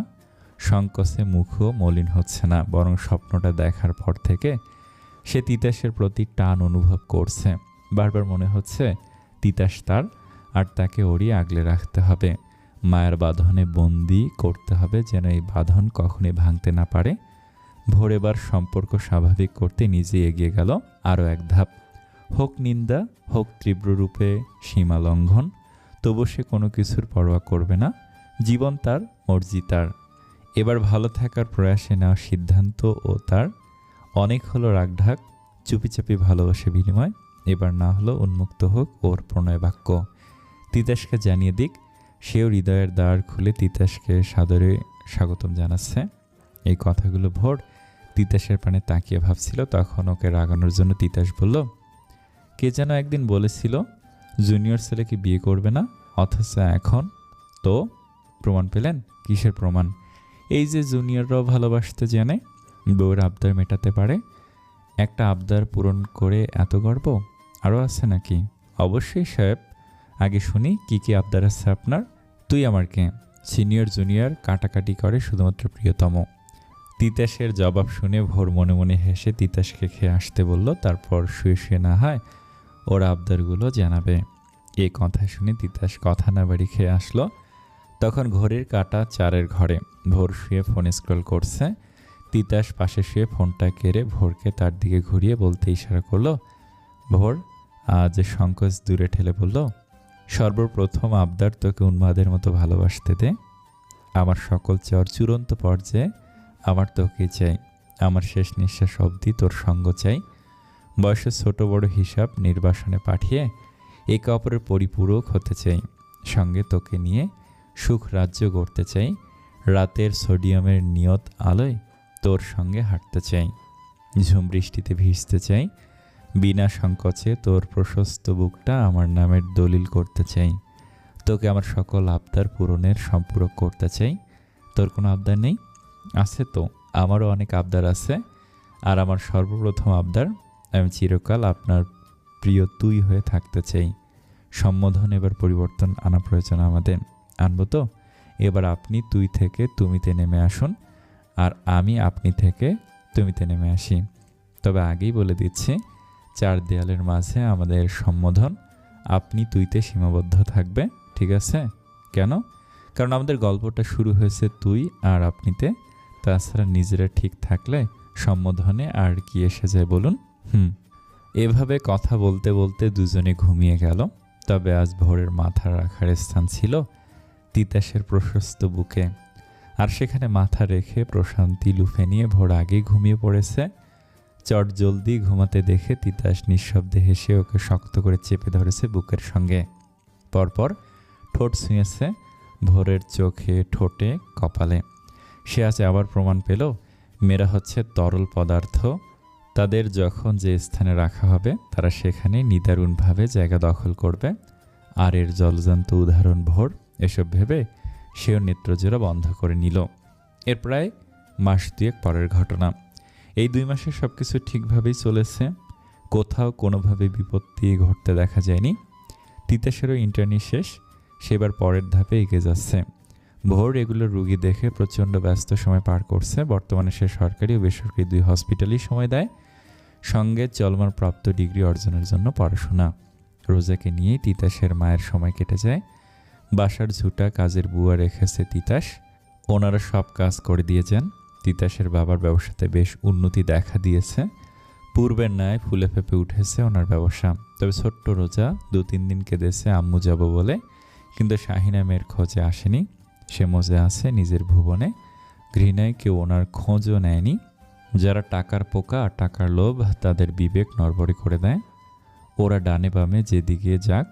সংকোচে মুখও মলিন হচ্ছে না, বরং স্বপ্নটা দেখার পর থেকে সে তিতাসের প্রতি টান অনুভব করছে। বারবার মনে হচ্ছে তিতাস তার, আর তাকে ওরই আগলে রাখতে হবে, মায়ের বাঁধনে বন্দি করতে হবে, যেন এই বাঁধন কখনোই ভাঙতে না পারে। ভোর এবার সম্পর্ক স্বাভাবিক করতে নিজে এগিয়ে গেল আরও এক ধাপ। হোক নিন্দা, হোক তীব্ররূপে সীমা লঙ্ঘন, তবু সে কোনো কিছুর পরোয়া করবে না। জীবন তার, মর্জি তার। এবার ভালো থাকার প্রয়াসে নেওয়া সিদ্ধান্ত ও তার। অনেক হলো রাগঢাক, চুপিচাপি ভালোবাসে বিনিময়। এবার না হলো উন্মুক্ত হোক ওর প্রণয় বাক্য। তিতাসকে জানিয়ে দিক, সেও হৃদয়ের দ্বার খুলে তিতাসকে সাদরে স্বাগতম জানাচ্ছে। এই কথাগুলো ভোর তিতাসের পানে তাকিয়ে ভাবছিল। তখন ওকে রাগানোর জন্য তিতাস বলল, কে যেন একদিন বলেছিল জুনিয়র ছেলেকে বিয়ে করবে না, অথচ এখন তো প্রমাণ পেলেন। কিসের প্রমাণ? এই যে জুনিয়ররাও ভালোবাসতে জানে, বউয়ের আবদার মেটাতে পারে। একটা আবদার পূরণ করে এত গর্ব আরও আছে নাকি? অবশ্যই সাহেব, আগে শুনি কি কি আবদার আছে আপনার। তুই আমার কে? সিনিয়র জুনিয়র কাটাকাটি করে শুধুমাত্র প্রিয়তম। তিতাসের জবাব শুনে ভোর মনে মনে হেসে তিতাসকে খেয়ে আসতে বলল, তারপর শুয়ে শুয়ে না হয় ওর আবদারগুলো জানাবে। এই কথা শুনে তিতাস কথা না বাড়ি খেয়ে আসলো। তখন ঘড়ির কাঁটা 4-এর ঘরে। ভোর শুয়ে ফোনে স্ক্রল করছে। তিতাস পাশে শুয়ে ফোনটা কেড়ে ভোরকে তার দিকে ঘুরিয়ে বলতে ইশারা করলো। ভোর আজ সংকোচ দূরে ঠেলে বলল, সর্বপ্রথম আবদার তোকে উন্মাদের মতো ভালোবাসতে দে। আমার সকল চাওয়ার চূড়ান্ত পর্যায়ে আমার তোকে চাই। আমার শেষ নিঃশ্বাস অবধি তোর সঙ্গ চাই। বয়সের ছোট বড় হিসাব নির্বাসনে পাঠিয়ে একে অপরের পরিপূরক হতে চাই। সঙ্গে তোকে নিয়ে সুখ রাজ্য গড়তে চাই। রাতের সোডিয়ামের নিয়ত আলোয় তোর সঙ্গে হাঁটতে চাই। ঝুম বৃষ্টিতে ভিজতে চাই। বিনা সংকোচে তোর প্রশস্ত বুকটা আমার নামের দলিল করতে চাই। তোকে আমার সকল আবদার পূরণের সম্পূরক করতে চাই। তোর কোনো আবদার নেই? আছে তো, আমারও অনেক আবদার আছে। আর আমার সর্বপ্রথম আবদার, আমি চিরকাল আপনার প্রিয় তুই হয়ে থাকতে চাই। সম্বোধন এবার পরিবর্তন আনা প্রয়োজন আমাদের। আনবো তো? এবার আপনি তুই থেকে তুমিতে নেমে আসুন, আর আমি আপনি থেকে তুমিতে নেমে আসি। তবে আগেই বলে দিচ্ছি, 4 দেয়ালের মাঝে আমাদের সম্বোধন আপনি তুইতে সীমাবদ্ধ থাকবে, ঠিক আছে? কেন? কারণ আমাদের গল্পটা শুরু হয়েছে তুই আর আপনিতে। তাছাড়া নিজেরা ঠিক থাকলে সম্বোধনে আর কি এসে যায় বলুন? এভাবে কথা বলতে বলতে দুজনে ঘুমিয়ে গেল। তবে আজ ভোরের মাথা রাখার স্থান ছিল তিতাসের প্রশস্ত বুকে, আর সেখানে মাথা রেখে প্রশান্তি লুফে নিয়ে ভোর আগেই ঘুমিয়ে পড়েছে। চট জলদি ঘুমাতে দেখে তিতাস নিঃশব্দে হেসে ওকে শক্ত করে চেপে ধরেছে বুকের সঙ্গে। পরপর ঠোঁট ছুঁয়েছে ভোরের চোখে, ঠোঁটে, কপালে। সে আজ আবার প্রমাণ পেল মেয়েরা হচ্ছে তরল পদার্থ। তাদের যখন যে স্থানে রাখা হবে তারা সেখানে নিদারুণভাবে জায়গা দখল করবে। আর এর জলজান্ত উদাহরণ ভোর। এসব ভেবে সেও নেত্রজোড়া বন্ধ করে নিল। এর প্রায় মাস 2 পরের ঘটনা। এই 2 মাসে সব কিছু ঠিকভাবেই চলেছে। কোথাও কোনোভাবে বিপত্তি ঘটতে দেখা যায়নি। তিতাসেরও ইন্টার্নি শেষ, সেবার পরের ধাপে এগিয়ে যাচ্ছে। ভোর এগুলোর রুগী দেখে প্রচণ্ড ব্যস্ত সময় পার করছে। বর্তমানে সে সরকারি ও বেসরকারি 2 হসপিটালই সময় দেয়, সঙ্গে চলমান প্রাপ্ত ডিগ্রি অর্জনের জন্য পড়াশোনা। রোজাকে নিয়েই তিতাসের মায়ের সময় কেটে যায়। বাসার ঝুটা কাজের বুয়া রেখেছে তিতাস, ওনারা সব কাজ করে দিয়েছেন। তিতাসের বাবার ব্যবসাতে বেশ উন্নতি দেখা দিয়েছে। পূর্বের ন্যায় ফুলে ফেঁপে উঠেছে ওনার ব্যবসা। তবে ছোট্ট রোজা 2-3 দিন কেঁদেছে আম্মু যাব বলে, কিন্তু শাহিনা মেয়ের খোঁজে আসেনি। সে মজে আছে নিজের ভুবনে। ঘৃণায় কেউ ওনার খোঁজও নেয়নি। যারা টাকার পোকা, টাকার লোভ, তাদের বিবেক নড়বড়ে করে দেয়। ওরা ডানে বামে যেদিকে যাক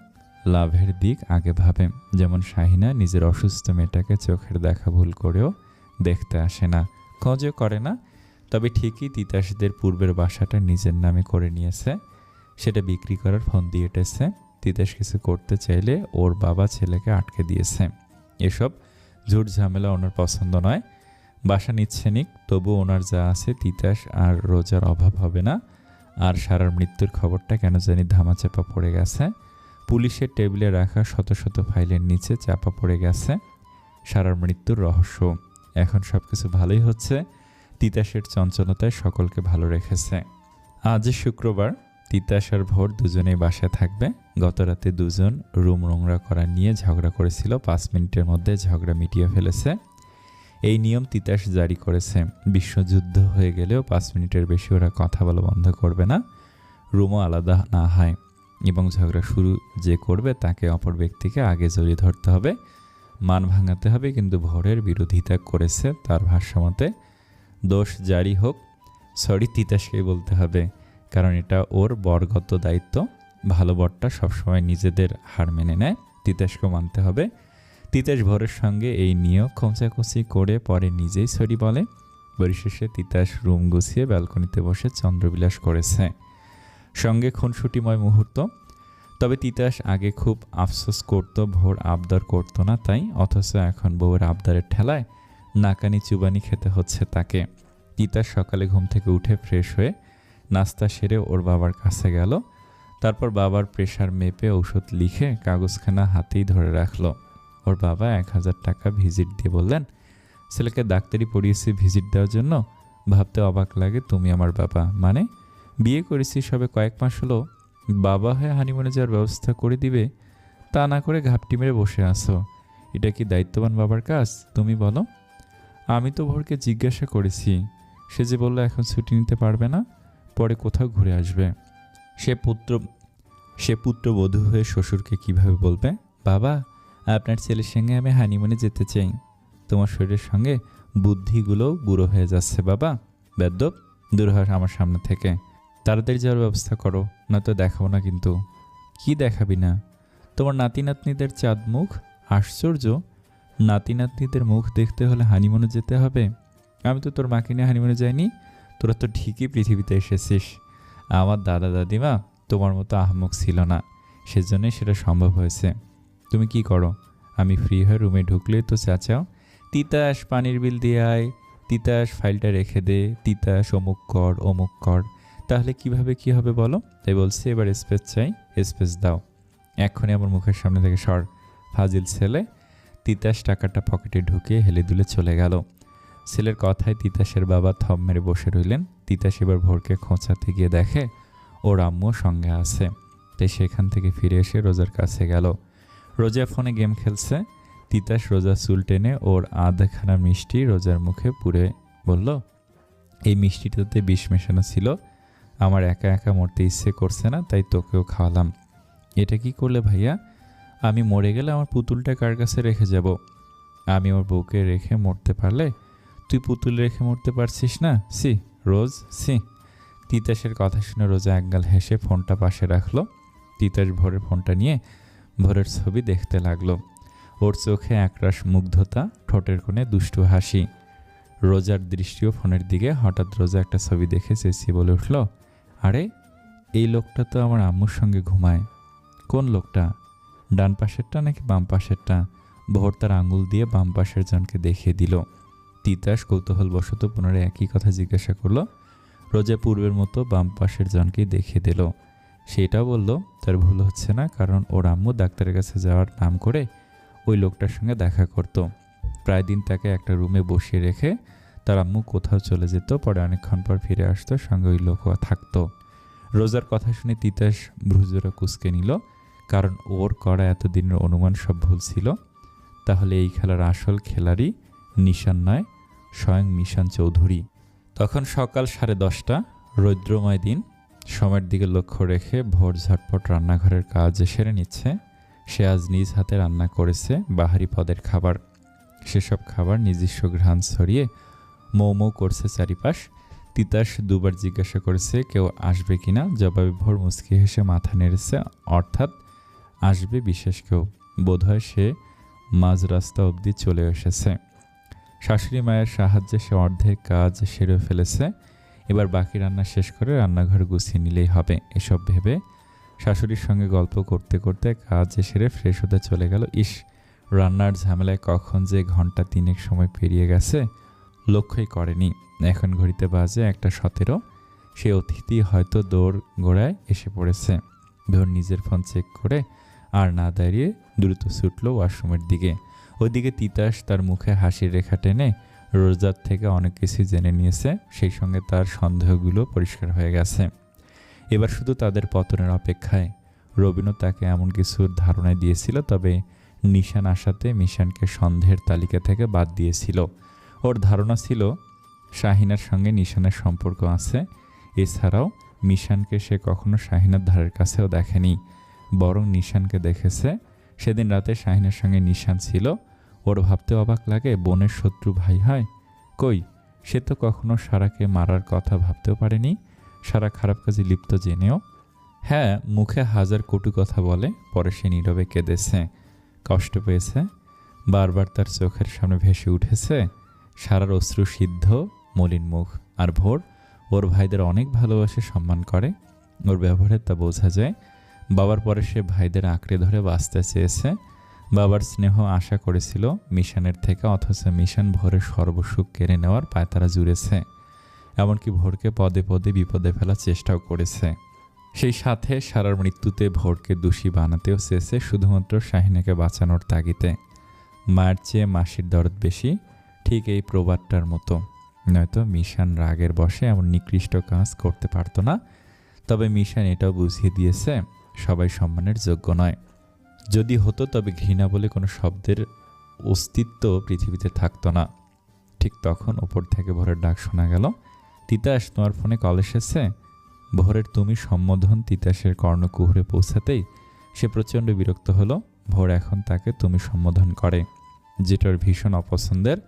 লাভের দিক আগে ভাবে। যেমন শাহিনা নিজের অসুস্থ মেয়েটাকে চোখের দেখা ভুল করেও দেখতে আসে না, খোঁজও করে না। তবে ঠিকই তিতাসদের পূর্বের বাসাটা নিজের নামে করে নিয়েছে। সেটা বিক্রি করার ফোন দিয়ে এটেছে। তিতাস কিছু করতে চাইলে ওর বাবা ছেলেকে আটকে দিয়েছে। এসব ঝুট ঝামেলা ওনার পছন্দ নয়। বাসা নিচ্ছে নিক, তবু ওনার যা আছে তিতাস আর রোজার অভাব হবে না। আর সারার মৃত্যুর খবরটা কেন জানি ধামাচাপা পড়ে গেছে। পুলিশের টেবিলে রাখা শত শত ফাইলের নিচে চাপা পড়ে গেছে সারার মৃত্যুর রহস্য। এখন সব কিছু ভালোই হচ্ছে। তিতাসের চঞ্চলতায় সকলকে ভালো রেখেছে। আজ শুক্রবার, তিতাস আর ভোর দুজনেই বাসায় থাকবে। গত রাতে দুজন রুম নোংরা করা নিয়ে ঝগড়া করেছিল। 5 মিনিটের মধ্যে ঝগড়া মিটিয়ে ফেলেছে। এই নিয়ম তিতাস জারি করেছে। বিশ্বযুদ্ধ হয়ে গেলেও 5 মিনিটের বেশি ওরা কথা বলা বন্ধ করবে না, রুমও আলাদা না হয়, এবং ঝগড়া শুরু যে করবে তাকে অপর ব্যক্তিকে আগে জড়িয়ে ধরতে হবে, মান ভাঙাতে হবে। কিন্তু ভোরের বিরোধিতা করেছে। তার ভাষ্যমতে দোষ জারি হোক, সরি তিতাসকেই বলতে হবে, কারণ এটা ওর বরগত দায়িত্ব। ভালো বরটা সবসময় নিজেদের হার মেনে নেয়, তিতাসকে মানতে হবে। তিতাস ভোরের সঙ্গে এই নিয়েও খোঁচাখুচি করে পরে নিজেই সরি বলে। পরিশেষে তিতাস রুম গুছিয়ে ব্যালকনিতে বসে চন্দ্রবিলাস করেছে। সঙ্গে খুনসুটিময় মুহূর্ত। তবে তিতাস আগে খুব আফসোস করত ভোর আবদার করতো না তাই, অথচ এখন বউয়ের আবদারের ঠেলায় নাকানি চুবানি খেতে হচ্ছে তাকে। তিতাস সকালে ঘুম থেকে উঠে ফ্রেশ হয়ে নাস্তা সেরে ওর বাবার কাছে গেল। তারপর বাবার প্রেশার মেপে ঔষধ লিখে কাগজখানা হাতেই ধরে রাখলো। ওর বাবা 1000 টাকা ভিজিট দিয়ে বললেন, ছেলেকে ডাক্তারি পড়িয়েছি ভিজিট দেওয়ার জন্য। ভাবতে অবাক লাগে, তুমি আমার বাবা, মানে বিয়ে করেছি সবে কয়েক মাস হলো, বাবা হয়ে হানিমুনে যাওয়ার ব্যবস্থা করে দিবে, তা না করে ঘাপটি মেরে বসে আসো। এটা কি দায়িত্ববান বাবার কাজ তুমি বলো? আমি তো ভোরকে জিজ্ঞাসা করেছি, সে যে বলল এখন ছুটি নিতে পারবে না, পরে কোথাও ঘুরে আসবে। সে পুত্রবধূ হয়ে শ্বশুরকে কিভাবে বলবে, বাবা আপনার ছেলের সঙ্গে আমি হানিমুনে যেতে চাই। তোমার শরীরের সঙ্গে বুদ্ধিগুলোও বুড়ো হয়ে যাচ্ছে বাবা। বেদ্যপ, দূর হয় আমার সামনে থেকে। তাড়াতাড়ি যাওয়ার ব্যবস্থা করো, নয়তো দেখাবো না কিন্তু। কি দেখাবি না? তোমার নাতি নাতনিদের চাঁদ মুখ। আশ্চর্য, নাতি নাতনিদের মুখ দেখতে হলে হানিমুনে যেতে হবে? আমি তো তোর মাকে নিয়ে হানিমুনে যাইনি। তোরা তো ঠিকই পৃথিবীতে এসেছিস। আমার দাদা দাদিমা তোমার মতো আহমক ছিল না, সেজন্যই সেটা সম্ভব হয়েছে। তুমি কি করো? আমি ফ্রি হয়ে রুমে ঢুকলেই তো চেঁচাও, তিতাস পানির বিল দিয়ে আয়, তিতাস ফাইলটা রেখে দে, তিতাস অমুক কর অমুক কর। তাহলে কিভাবে কি হবে বলো? তাই বলছি এবার স্পেস চাই, স্পেস দাও। এক্ষুনি আমার মুখের সামনে থেকে সর, ফাজিল ছেলে। তিতাস টাকাটা পকেটে ঢুকিয়ে হেলে দুলে চলে গেল। ছেলের কথায় তিতাসের বাবা থম মেরে বসে রইলেন। তিতাস এবার ভোরকে খোঁচাতে গিয়ে দেখে ওর আম্মুও সঙ্গে আছে। তাই সেখান থেকে ফিরে এসে রোজার কাছে গেল। রোজা ফোনে গেম খেলছে। তিতাস রোজা চুল টেনে ওর আধখানা মিষ্টি রোজার মুখে পুরে বলল, এই মিষ্টিটাতে বিষ মেশানো ছিল, আমার একা একা মরতে ইচ্ছে করছে না, তাই তোকেও খাওয়ালাম। এটা কি করলে ভাইয়া? আমি মরে গেলে আমার পুতুলটা কার কাছে রেখে যাব? আমি ওর বউকে রেখে মরতে পারলে তুই পুতুল রেখে মরতে পারছিস না? সি রোজ, সি। তিতাসের কথা শুনে রোজা একগাল হেসে ফোনটা পাশে রাখলো। তিতাস ভোরের ফোনটা নিয়ে ভোরের ছবি দেখতে লাগলো। ওর চোখে একরাশ মুগ্ধতা, ঠোঁটের কোণে দুষ্টু হাসি। রোজার দৃষ্টিও ফোনের দিকে। হঠাৎ রোজা একটা ছবি দেখে চেঁচিয়ে বলে উঠল, আরে এই লোকটা তো আমার আম্মুর সঙ্গে ঘুমায়। কোন লোকটা? ডান পাশেরটা নাকি বাম পাশেরটা? ভোর তার আঙুল দিয়ে বাম পাশের জনকে দেখিয়ে দিল। তিতাস কৌতূহলবশত পুনরায় একই কথা জিজ্ঞাসা করলো। রোজা পূর্বের মতো বাম পাশের জনকেই দেখিয়ে দিল। সেটাও বলল তার ভুল হচ্ছে না, কারণ ওর আম্মু ডাক্তারের কাছে যাওয়ার নাম করে ওই লোকটার সঙ্গে দেখা করত। প্রায় দিন তাকে একটা রুমে বসিয়ে রেখে তার আম্মু কোথাও চলে যেত, পরে অনেকক্ষণ পর ফিরে আসতো, সঙ্গে ওই লোকও থাকতো। রোজার কথা শুনে তিতাস ভ্রুজোরা কুঁচকে নিল, কারণ ওর করা এতদিনের অনুমান সব ভুল ছিল। তাহলে এই খেলার আসল খেলারই নিশান নয়, স্বয়ং মিশান চৌধুরী। তখন সকাল 10:30, রৌদ্রময় দিন। সময়ের দিকে লক্ষ্য রেখে ভোর ঝটপট রান্নাঘরের কাজ সেরে নিচ্ছে। সে আজ নিজ হাতে রান্না করেছে বাহারি পদের খাবার। সেসব খাবার নিজস্ব ঘ্রাণ ছড়িয়ে মৌ মৌ করছে চারিপাশ। তিতাস দুবার জিজ্ঞাসা করেছে কেউ আসবে কিনা। জবাবে ভোর মুচকি হেসে মাথা নেড়েছে, অর্থাৎ আসবে বিশেষ কেউ। বোধহয় সে মাঝ রাস্তা অবধি চলে এসেছে। শাশুড়ি মায়ের সাহায্যে সে অর্ধেক কাজ সেরে ফেলেছে। এবার বাকি রান্না শেষ করে রান্নাঘর গুছিয়ে নিলেই হবে। এসব ভেবে শাশুড়ির সঙ্গে গল্প করতে করতে কাজ সেরে ফ্রেশ হতে চলে গেল। ইস, রান্নার ঝামেলায় কখন যে ঘন্টা 3 সময় পেরিয়ে গেছে লক্ষ্যই করেনি। এখন ঘড়িতে বাজে 1:17। সে অতিথি হয়তো দৌড় গোড়ায় এসে পড়েছে। ভোর নিজের ফোন চেক করে আর না দাঁড়িয়ে দ্রুত ছুটল ওয়াশরুমের দিকে। ওইদিকে তিতাস তার মুখে হাসির রেখা টেনে রোজার থেকে অনেক কিছু জেনে নিয়েছে, সেই সঙ্গে তার সন্দেহগুলো পরিষ্কার হয়ে গেছে। এবার শুধু তাদের পতনের অপেক্ষায়। রবিনও তাকে এমন কিছুর ধারণায় দিয়েছিল, তবে নিশান আসাতে মিশানকে সন্দেহের তালিকা থেকে বাদ দিয়েছিল। ওর ধারণা ছিল শাহিনার সঙ্গে নিশানের সম্পর্ক আছে। এছাড়াও মিশানকে সে কখনো শাহিনার ধারের কাছেও দেখেনি, বরং নিশানকে দেখেছে। সেদিন রাতে শাহিনার সঙ্গে নিশান ছিল। ওর ভাবতে অবাক লাগে বোনের শত্রু ভাই হয়। কই, সে তো কখনো সারাকে মারার কথা ভাবতেও পারেনি, সারা খারাপ কাজে লিপ্ত জেনেও। হ্যাঁ, মুখে হাজার কটু কথা বলে, পরে সে নীরবে কেঁদেছে, কষ্ট পেয়েছে। বারবার তার চোখের সামনে ভেসে উঠেছে সারার অশ্রুসিদ্ধ মলিন মুখ। আর ভোর ওর ভাইদের অনেক ভালোবাসে, সম্মান করে, ওর ব্যবহারে তা বোঝা যায়। বাবার পরে সে ভাইদের আঁকড়ে ধরে বাঁচতে চেয়েছে। বাবার স্নেহ আশা করেছিল মিশানের থেকে, অথচ মিশন ভোরের সর্বসুখ কেড়ে নেওয়ার পায়তারা জুড়েছে। এমনকি ভোরকে পদে পদে বিপদে ফেলার চেষ্টাও করেছে। সেই সাথে সারার মৃত্যুতে ভোরকে দোষী বানাতেও চেয়েছে, শুধুমাত্র শাহিনাকে বাঁচানোর তাগিদে। মায়ের চেয়ে মাসির দরদ বেশি, ঠিক এই প্রবাদটার মতো। নয়তো মিশান রাগের বশে এমন নিকৃষ্ট কাজ করতে পারত না। তবে মিশান এটাও বুঝিয়ে দিয়েছে সবাই সম্মানের যোগ্য নয়। যদি হতো তবে ঘৃণা বলে কোনো শব্দের অস্তিত্ব পৃথিবীতে থাকতো না। ঠিক তখন ওপর থেকে ভোরের ডাক শোনা গেল, তিতাস, তোমার ফোনে কল এসেছে। ভোরের তুমি সম্বোধন তিতাসের কর্ণকুহরে পৌঁছাতেই সে প্রচণ্ড বিরক্ত হলো। ভোর এখন তাকে তুমি সম্বোধন করে, যেটার ভীষণ অপছন্দের।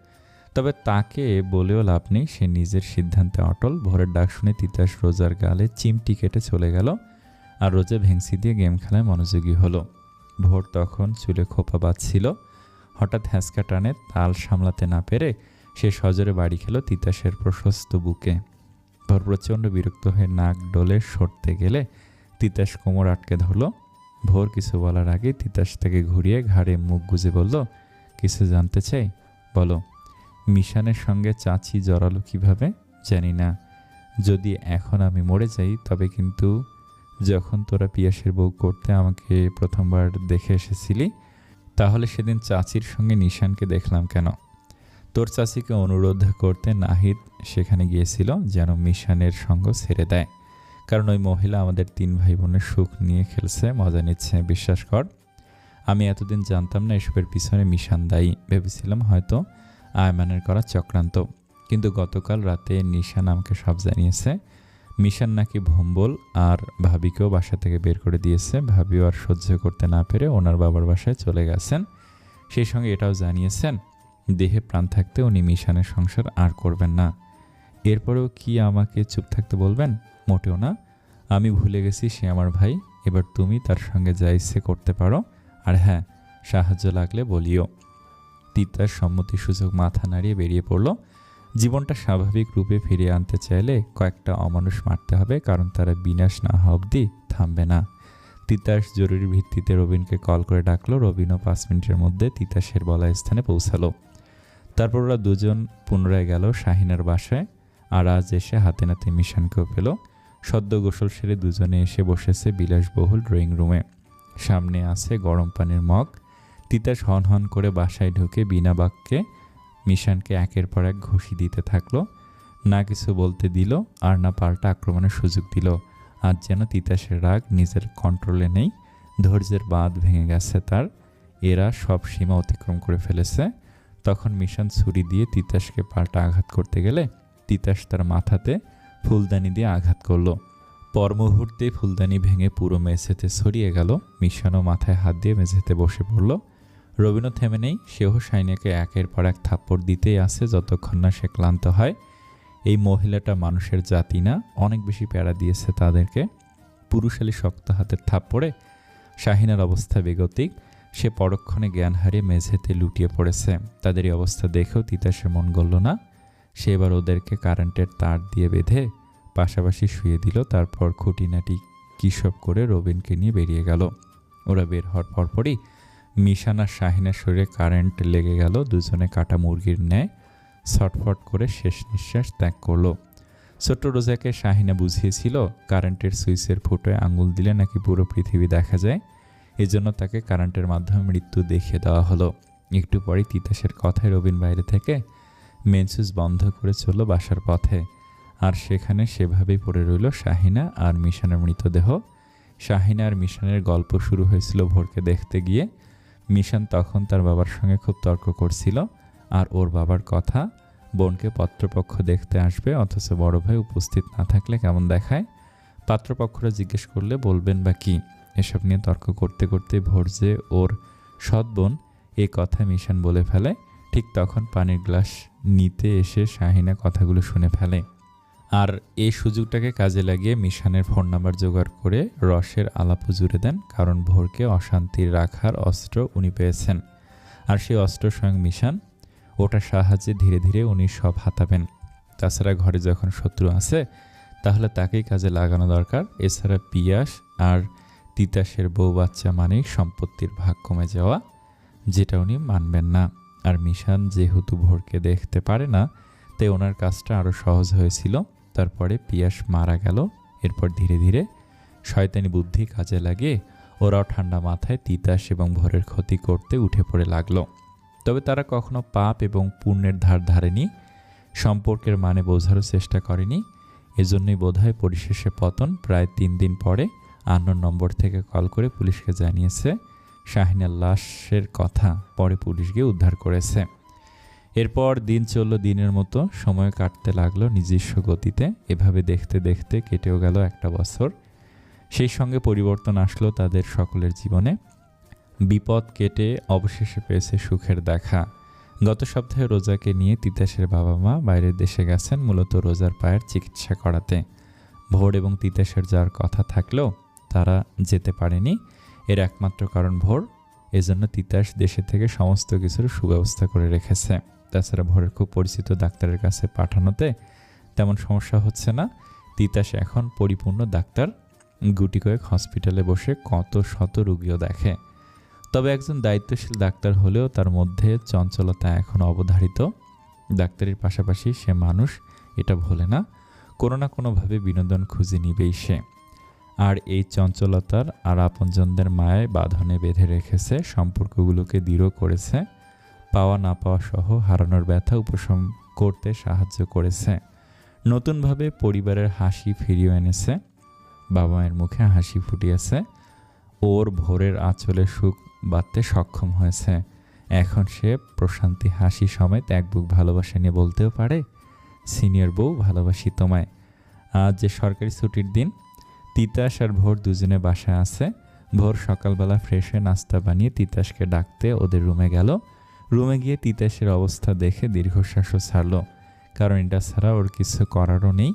তবে তাকে বলেও লাভ নেই, সে নিজের সিদ্ধান্তে অটল। ভোরের ডাক শুনে তিতাস রোজার গালে চিমটি কেটে চলে গেল, আর রোজা ভেংসি দিয়ে গেম খেলায় মনোযোগী হলো। ভোর তখন চুলে খোপা বাঁধছিল। হঠাৎ হ্যাঁচকা টানে তাল সামলাতে না পেরে সে সজোরে বাড়ি খেল তিতাসের প্রশস্ত বুকে। ভোর প্রচণ্ড বিরক্ত হয়ে নাক ডলে সরতে গেলে তিতাস কোমর আটকে ধরল। ভোর কিছু বলার আগে তিতাস থেকে ঘুরিয়ে ঘাড়ে মুখ গুজে বলল, কিছু জানতে চাই, বলো। মিশানের সঙ্গে চাচি জড়ালো কিভাবে? জানি না। যদি এখন আমি মরে যাই তবে কিন্তু যখন তোরা পিয়াসের বউ করতে আমাকে প্রথমবার দেখে এসেছিলি, তাহলে সেদিন চাচির সঙ্গে নিশানকে দেখলাম কেন? তোর চাচিকে অনুরোধ করতে নাহিদ সেখানে গিয়েছিল যেন মিশানের সঙ্গ ছেড়ে দেয়, কারণ ওই মহিলা আমাদের 3 ভাই বোনের সুখ নিয়ে খেলছে, মজা নিচ্ছে। বিশ্বাস কর, আমি এতদিন জানতাম না এসবের পিছনে মিশান দায়ী। ভেবেছিলাম হয়তো আয়মানের করা চক্রান্ত, কিন্তু গতকাল রাতে নিশান আমাকে সব জানিয়েছে। মিশান নাকি ভম্বল আর ভাবিকেও বাসা থেকে বের করে দিয়েছে। ভাবিও আর সহ্য করতে না পেরে ওনার বাবার বাসায় চলে গেছেন। সেই সঙ্গে এটাও জানিয়েছেন দেহে প্রাণ থাকতে উনি মিশানের সংসার আর করবেন না। এরপরেও কি আমাকে চুপ থাকতে বলবেন? মোটেও না। আমি ভুলে গেছি সে আমার ভাই। এবার তুমি তার সঙ্গে যা ইচ্ছে করতে পারো, আর হ্যাঁ, সাহায্য লাগলে বলিও। তিতাস সম্মতিসূচক মাথা নাড়িয়ে বেরিয়ে পড়ল। জীবনটা স্বাভাবিক রূপে ফিরিয়ে আনতে চাইলে কয়েকটা অমানুষ মারতে হবে, কারণ তারা বিনাশ না হওয়া অবধি থামবে না। তিতাস জরুরি ভিত্তিতে রবিনকে কল করে ডাকলো। রবিনও 5 মিনিটের মধ্যে তিতাসের বলা স্থানে পৌঁছালো। তারপর ওরা দুজন পুনরায় গেল শাহিনার বাসায়, আর আজ এসে হাতে নাতে মিশানকেও পেল। সদ্য গোসল সেরে দুজনে এসে বসেছে বিলাসবহুল ড্রয়িং রুমে। সামনে আছে গরম পানির মগ। তিতাস হন হন করে বাসায় ঢুকে বিনা বাক্যে মিশানকে একের পর এক ঘুষি দিতে থাকলো। না কিছু বলতে দিল আর না পাল্টা আক্রমণের সুযোগ দিল। আজ যেন তিতাসের রাগ নিজের কন্ট্রোলে নেই, ধৈর্যের বাঁধ ভেঙে গেছে তার। এরা সব সীমা অতিক্রম করে ফেলেছে। তখন মিশান ছুরি দিয়ে তিতাসকে পাল্টা আঘাত করতে গেলে তিতাস তার মাথাতে ফুলদানি দিয়ে আঘাত করলো। পর মুহূর্তে ফুলদানি ভেঙে পুরো মেঝেতে ছড়িয়ে গেল। মিশানও মাথায় হাত দিয়ে মেঝেতে বসে পড়ল। রবিনও থেমে নেই, সেও শাইনাকে একের পর এক থাপ্পড় দিতেই আছে যতক্ষণ না সে ক্লান্ত হয়। এই মহিলাটা মানুষের জাতি না, অনেক বেশি প্যারা দিয়েছে তাদেরকে। পুরুষালী শক্ত হাতের থাপ্পড়ে শাহিনার অবস্থা বেগতিক। সে পরক্ষণে জ্ঞান হারিয়ে মেঝেতে লুটিয়ে পড়েছে। তাদের এই অবস্থা দেখেও তিতাসের মন গলল না। সে এবার ওদেরকে কারেন্টের তার দিয়ে বেঁধে পাশাপাশি শুয়ে দিল। তারপর খুঁটিনাটি কিসব করে রবিনকে নিয়ে বেরিয়ে গেল। ওরা বের হওয়ার পরপরই মিশান আর শাহিনার শরীরে কারেন্ট লেগে গেল। দুজনে কাটা মুরগির ন্যায় ছটফট করে শেষ নিঃশ্বাস ত্যাগ করলো। ছোট্ট রোজাকে শাহিনা বুঝিয়েছিল কারেন্টের সুইচের ফুটোয় আঙুল দিলে নাকি পুরো পৃথিবী দেখা যায়। এজন্য তাকে কারেন্টের মাধ্যমে মৃত্যু দেখিয়ে দেওয়া হলো। একটু পরেই তিতাসের কথায় রবিন বাইরে থেকে মেন সুইচ বন্ধ করে চলল বাসার পথে। আর সেখানে সেভাবেই পড়ে রইল শাহিনা আর মিশানের মৃতদেহ। শাহিনা আর মিশানের গল্প শুরু হয়েছিল ভোরকে দেখতে গিয়ে। মিশান তখন তার বাবার সঙ্গে খুব তর্ক করছিল, আর ওর বাবার কথা, বোনকে পাত্রপক্ষ দেখতে আসবে অথচ বড় ভাই উপস্থিত না থাকলে কেমন দেখায়, পাত্রপক্ষরা জিজ্ঞেস করলে বলবেন বা কি, এসব নিয়ে তর্ক করতে করতে ভোর যে ওর সৎ বোন এ কথা মিশান বলে ফেলে। ঠিক তখন পানির গ্লাস নিতে এসে শাহিনা কথাগুলো শুনে ফেলে। আর এই সুযোগটাকে কাজে লাগিয়ে মিশানের ফোন নাম্বার জোগাড় করে রসের আলাপও জুড়ে দেন, কারণ ভোরকে অশান্তির রাখার অস্ত্র উনি পেয়েছেন। আর সেই অস্ত্র স্বয়ং মিশান, ওটার সাহায্যে ধীরে ধীরে উনি সব হাতাবেন। তাছাড়া ঘরে যখন শত্রু আছে তাহলে তাকেই কাজে লাগানো দরকার। এছাড়া পিয়াস আর তিতাসের বউ বাচ্চা মানেই সম্পত্তির ভাগ কমে যাওয়া, যেটা উনি মানবেন না। আর মিশান যেহেতু ভোরকে দেখতে পারে না, তাই ওনার কাজটা আরও সহজ হয়েছিল। তারপরে পিয়াস মারা গেল। এরপর ধীরে ধীরে শয়তানি বুদ্ধি কাজে লাগিয়ে ওরাও ঠান্ডা মাথায় তিতাস এবং ভোরের ক্ষতি করতে উঠে পড়ে লাগলো। তবে তারা কখনো পাপ এবং পুণ্যের ধার ধারেনি, সম্পর্কের মানে বোঝারও চেষ্টা করেনি। এজন্যই বোধহয় পরিশেষে পতন। প্রায় 3 দিন পরে আননোন নম্বর থেকে কল করে পুলিশকে জানিয়েছে শাহিনার লাশের কথা। পরে পুলিশ গিয়ে উদ্ধার করেছে। এরপর দিন চলল দিনের মতো, সময় কাটতে লাগলো নিজস্ব গতিতে। এভাবে দেখতে দেখতে কেটেও গেল একটা বছর। সেই সঙ্গে পরিবর্তন আসলো তাদের সকলের জীবনে। বিপদ কেটে অবশেষে পেয়েছে সুখের দেখা। গত সপ্তাহে রোজাকে নিয়ে তিতাসের বাবা মা বাইরের দেশে গেছেন মূলত রোজার পায়ের চিকিৎসা করাতে। ভোর এবং তিতাসের যাওয়ার কথা থাকলেও তারা যেতে পারেনি। এর একমাত্র কারণ ভোর। এজন্য তিতাস দেশে থেকে সমস্ত কিছুর সুব্যবস্থা করে রেখেছে। তাছাড়া ভোরের খুব পরিচিত ডাক্তারের কাছে পাঠানোতে তেমন সমস্যা হচ্ছে না। তিতাস এখন পরিপূর্ণ ডাক্তার, গুটি কয়েক হসপিটালে বসে কত শত রোগীও দেখে। তবে একজন দায়িত্বশীল ডাক্তার হলেও তার মধ্যে চঞ্চলতা এখন অবধারিত। ডাক্তারের পাশাপাশি সে মানুষ, এটা ভোলে না। কোনো না কোনোভাবে বিনোদন খুঁজে নিবেই সে। আর এই চঞ্চলতার আর আপনজনদের মায়ায় বাঁধনে বেঁধে রেখেছে, সম্পর্কগুলোকে দৃঢ় করেছে, পাওয়া না পাওয়া সহ হারানোর ব্যথা উপশম করতে সাহায্য করেছে, নতুনভাবে পরিবারের হাসি ফিরিয়ে এনেছে, বাবা মায়ের মুখে হাসি ফুটিয়েছে, ওর ভোরের আঁচলে সুখ বাঁধতে সক্ষম হয়েছে। এখন সে প্রশান্তি হাসি সমেত এক বুক ভালোবাসা নিয়ে বলতেও পারে, সিনিয়র বউ ভালোবাসি তোমায়। আজ যে সরকারি ছুটির দিন, তিতাস আর ভোর দুজনে বাসায় আছে। ভোর সকালবেলা ফ্রেশ হয়ে নাস্তা বানিয়ে তিতাসকে ডাকতে ওদের রুমে গেল। রুমে গিয়ে তিতাসের অবস্থা দেখে দীর্ঘশ্বাসও ছাড়ল, কারণ এটা ছাড়া ওর কিছু করারও নেই।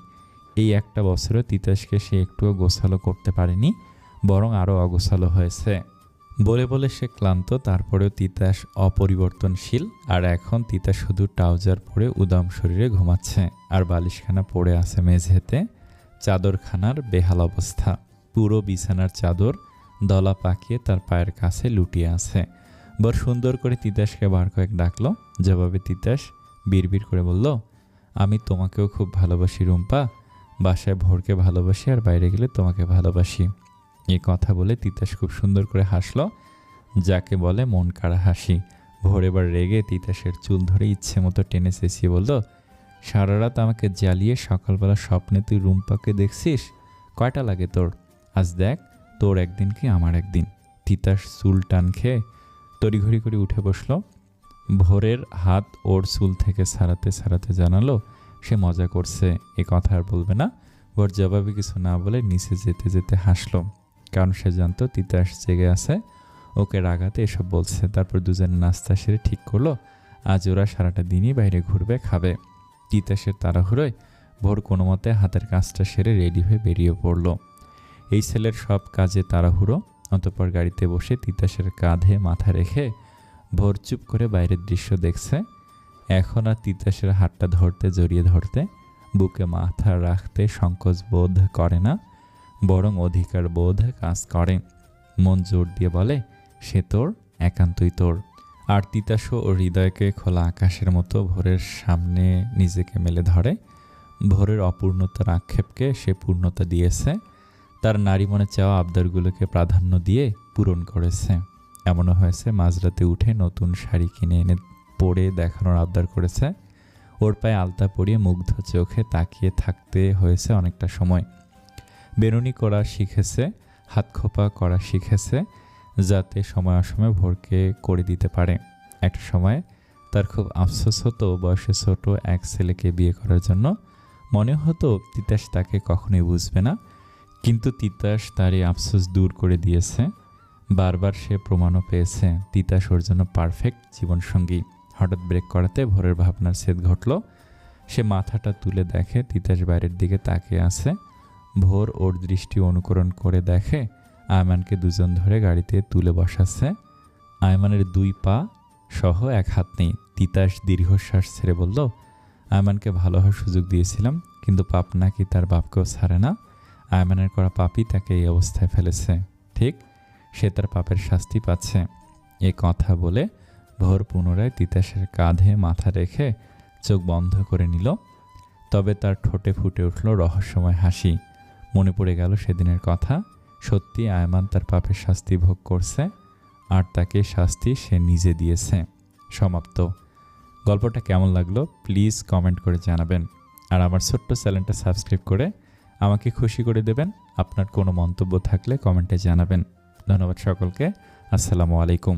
এই একটা বছরে তিতাসকে সে একটুও গোছালো করতে পারেনি, বরং আরও অগোছালো হয়েছে। বলে বলে সে ক্লান্ত, তারপরেও তিতাস অপরিবর্তনশীল। আর এখন তিতাস শুধু ট্রাউজার পরে উদাম শরীরে ঘুমাচ্ছে, আর বালিশখানা পড়ে আছে মেঝেতে। চাদরখানার বেহাল অবস্থা, পুরো বিছানার চাদর দলা পাকিয়ে তার পায়ের কাছে লুটিয়ে আছে। বড় সুন্দর করে তিতাসকে বার কয়েক ডাকলো। জবাবে তিতাস বিড়বিড় করে বলল, আমি তোমাকেও খুব ভালোবাসি রুম্পা, বাসায় ভোরকে ভালোবাসি আর বাইরে গেলে তোমাকে ভালোবাসি। এই কথা বলে তিতাস খুব সুন্দর করে হাসলো, যাকে বলে মন কাড়া হাসি। ভোর এবার রেগে তিতাসের চুল ধরে ইচ্ছে মতো টেনে চেঁচিয়ে বলল, সারা রাত আমাকে জ্বালিয়ে সকালবেলা স্বপ্নে তুই রুম্পাকে দেখছিস? কয়টা লাগে তোর? আজ দেখ, তোর একদিন কি আমার একদিন। তিতাস চুল টান খেয়ে তড়িঘড়ি করে উঠে বসলো। ভোরের হাত ওর চুল থেকে ছাড়াতে ছাড়াতে জানালো সে মজা করছে, এ কথা আর বলবে না। ভোর জবাবে কিছু না বলে নিচে যেতে যেতে হাসলো, কারণ সে জানতো তিতাস জেগে আছে, ওকে রাগাতে এসব বলছে। তারপর দুজনে নাস্তা সেরে ঠিক করলো আজ ওরা সারাটা দিনই বাইরে ঘুরবে, খাবে। তিতাসের তাড়াহুড়োয় ভোর কোনো মতে হাতের কাজটা সেরে রেডি হয়ে বেরিয়ে পড়ল। এই ছেলের সব কাজে তাড়াহুড়ো। অতঃপর গাড়িতে বসে তিতাসের কাঁধে মাথা রেখে ভোর চুপ করে বাইরের দৃশ্য দেখছে। এখন আর তিতাসের হাতটা ধরতে জড়িয়ে ধরতে, বুকে মাথা রাখতে সংকোচ বোধ করে না, বরং অধিকার বোধ কাজ করে। মন জোর দিয়ে বলে, সে তোর, একান্তই তোর। আর তিতাসও ওর হৃদয়কে খোলা আকাশের মতো ভোরের সামনে নিজেকে মেলে ধরে। ভোরের অপূর্ণতার আক্ষেপকে সে পূর্ণতা দিয়েছে। তার নারী মনে চাওয়া আবদারগুলোকে প্রাধান্য দিয়ে পূরণ করেছে। এমনও হয়েছে মাঝরাতে উঠে নতুন শাড়ি কিনে এনে পরে দেখানোর আবদার করেছে। ওর পায়ে আলতা পরিয়ে মুগ্ধ চোখে তাকিয়ে থাকতে হয়েছে অনেকটা সময়। বেনুনি করা শিখেছে, হাত খোপা করা শিখেছে, যাতে সময় অসময়ে ভোরকে করে দিতে পারে। একটা সময় তার খুব আফসোস হতো বয়সে ছোট এক ছেলেকে বিয়ে করার জন্য। মনে হতো তিতাস তাকে কখনোই বুঝবে না, কিন্তু তিতাস তার এই আফসোস দূর করে দিয়েছে। বারবার সে প্রমাণও পেয়েছে তিতাস ওর জন্য পারফেক্ট জীবনসঙ্গী। হঠাৎ ব্রেক করাতে ভোরের ভাবনার ছেদ ঘটল। সে মাথাটা তুলে দেখে তিতাস বাইরের দিকে তাকিয়ে আছে। ভোর ওর দৃষ্টি অনুকরণ করে দেখে আয়মানকে দুজন ধরে গাড়িতে তুলে বসাচ্ছে। আয়মানের 2 পা সহ 1 হাত নেই। তিতাস দীর্ঘশ্বাস ছেড়ে বলল, আয়মানকে ভালো হওয়ার সুযোগ দিয়েছিলাম, কিন্তু পাপ নাকি তার বাপকেও ছাড়ে না। আয়মানের করা পাপই তাকে এই অবস্থায় ফেলেছে। ঠিক সে তার পাপের শাস্তি পাচ্ছে। এ কথা বলে ভোর পুনরায় তিতাসের কাঁধে মাথা রেখে চোখ বন্ধ করে নিল। তবে তার ঠোঁটে ফুটে উঠল রহস্যময় হাসি। মনে পড়ে গেল সেদিনের কথা। সত্যি আয়মান তার পাপের শাস্তি ভোগ করছে, আর তাকে শাস্তি সে নিজে দিয়েছে। সমাপ্ত। গল্পটা কেমন লাগলো প্লিজ কমেন্ট করে জানাবেন। আর আমার ছোট্ট চ্যানেলটা সাবস্ক্রাইব করে আমাকে খুশি করে দেবেন। আপনার কোনো মন্তব্য থাকলে কমেন্টে জানাবেন। ধন্যবাদ সকলকে। আসসালামু আলাইকুম।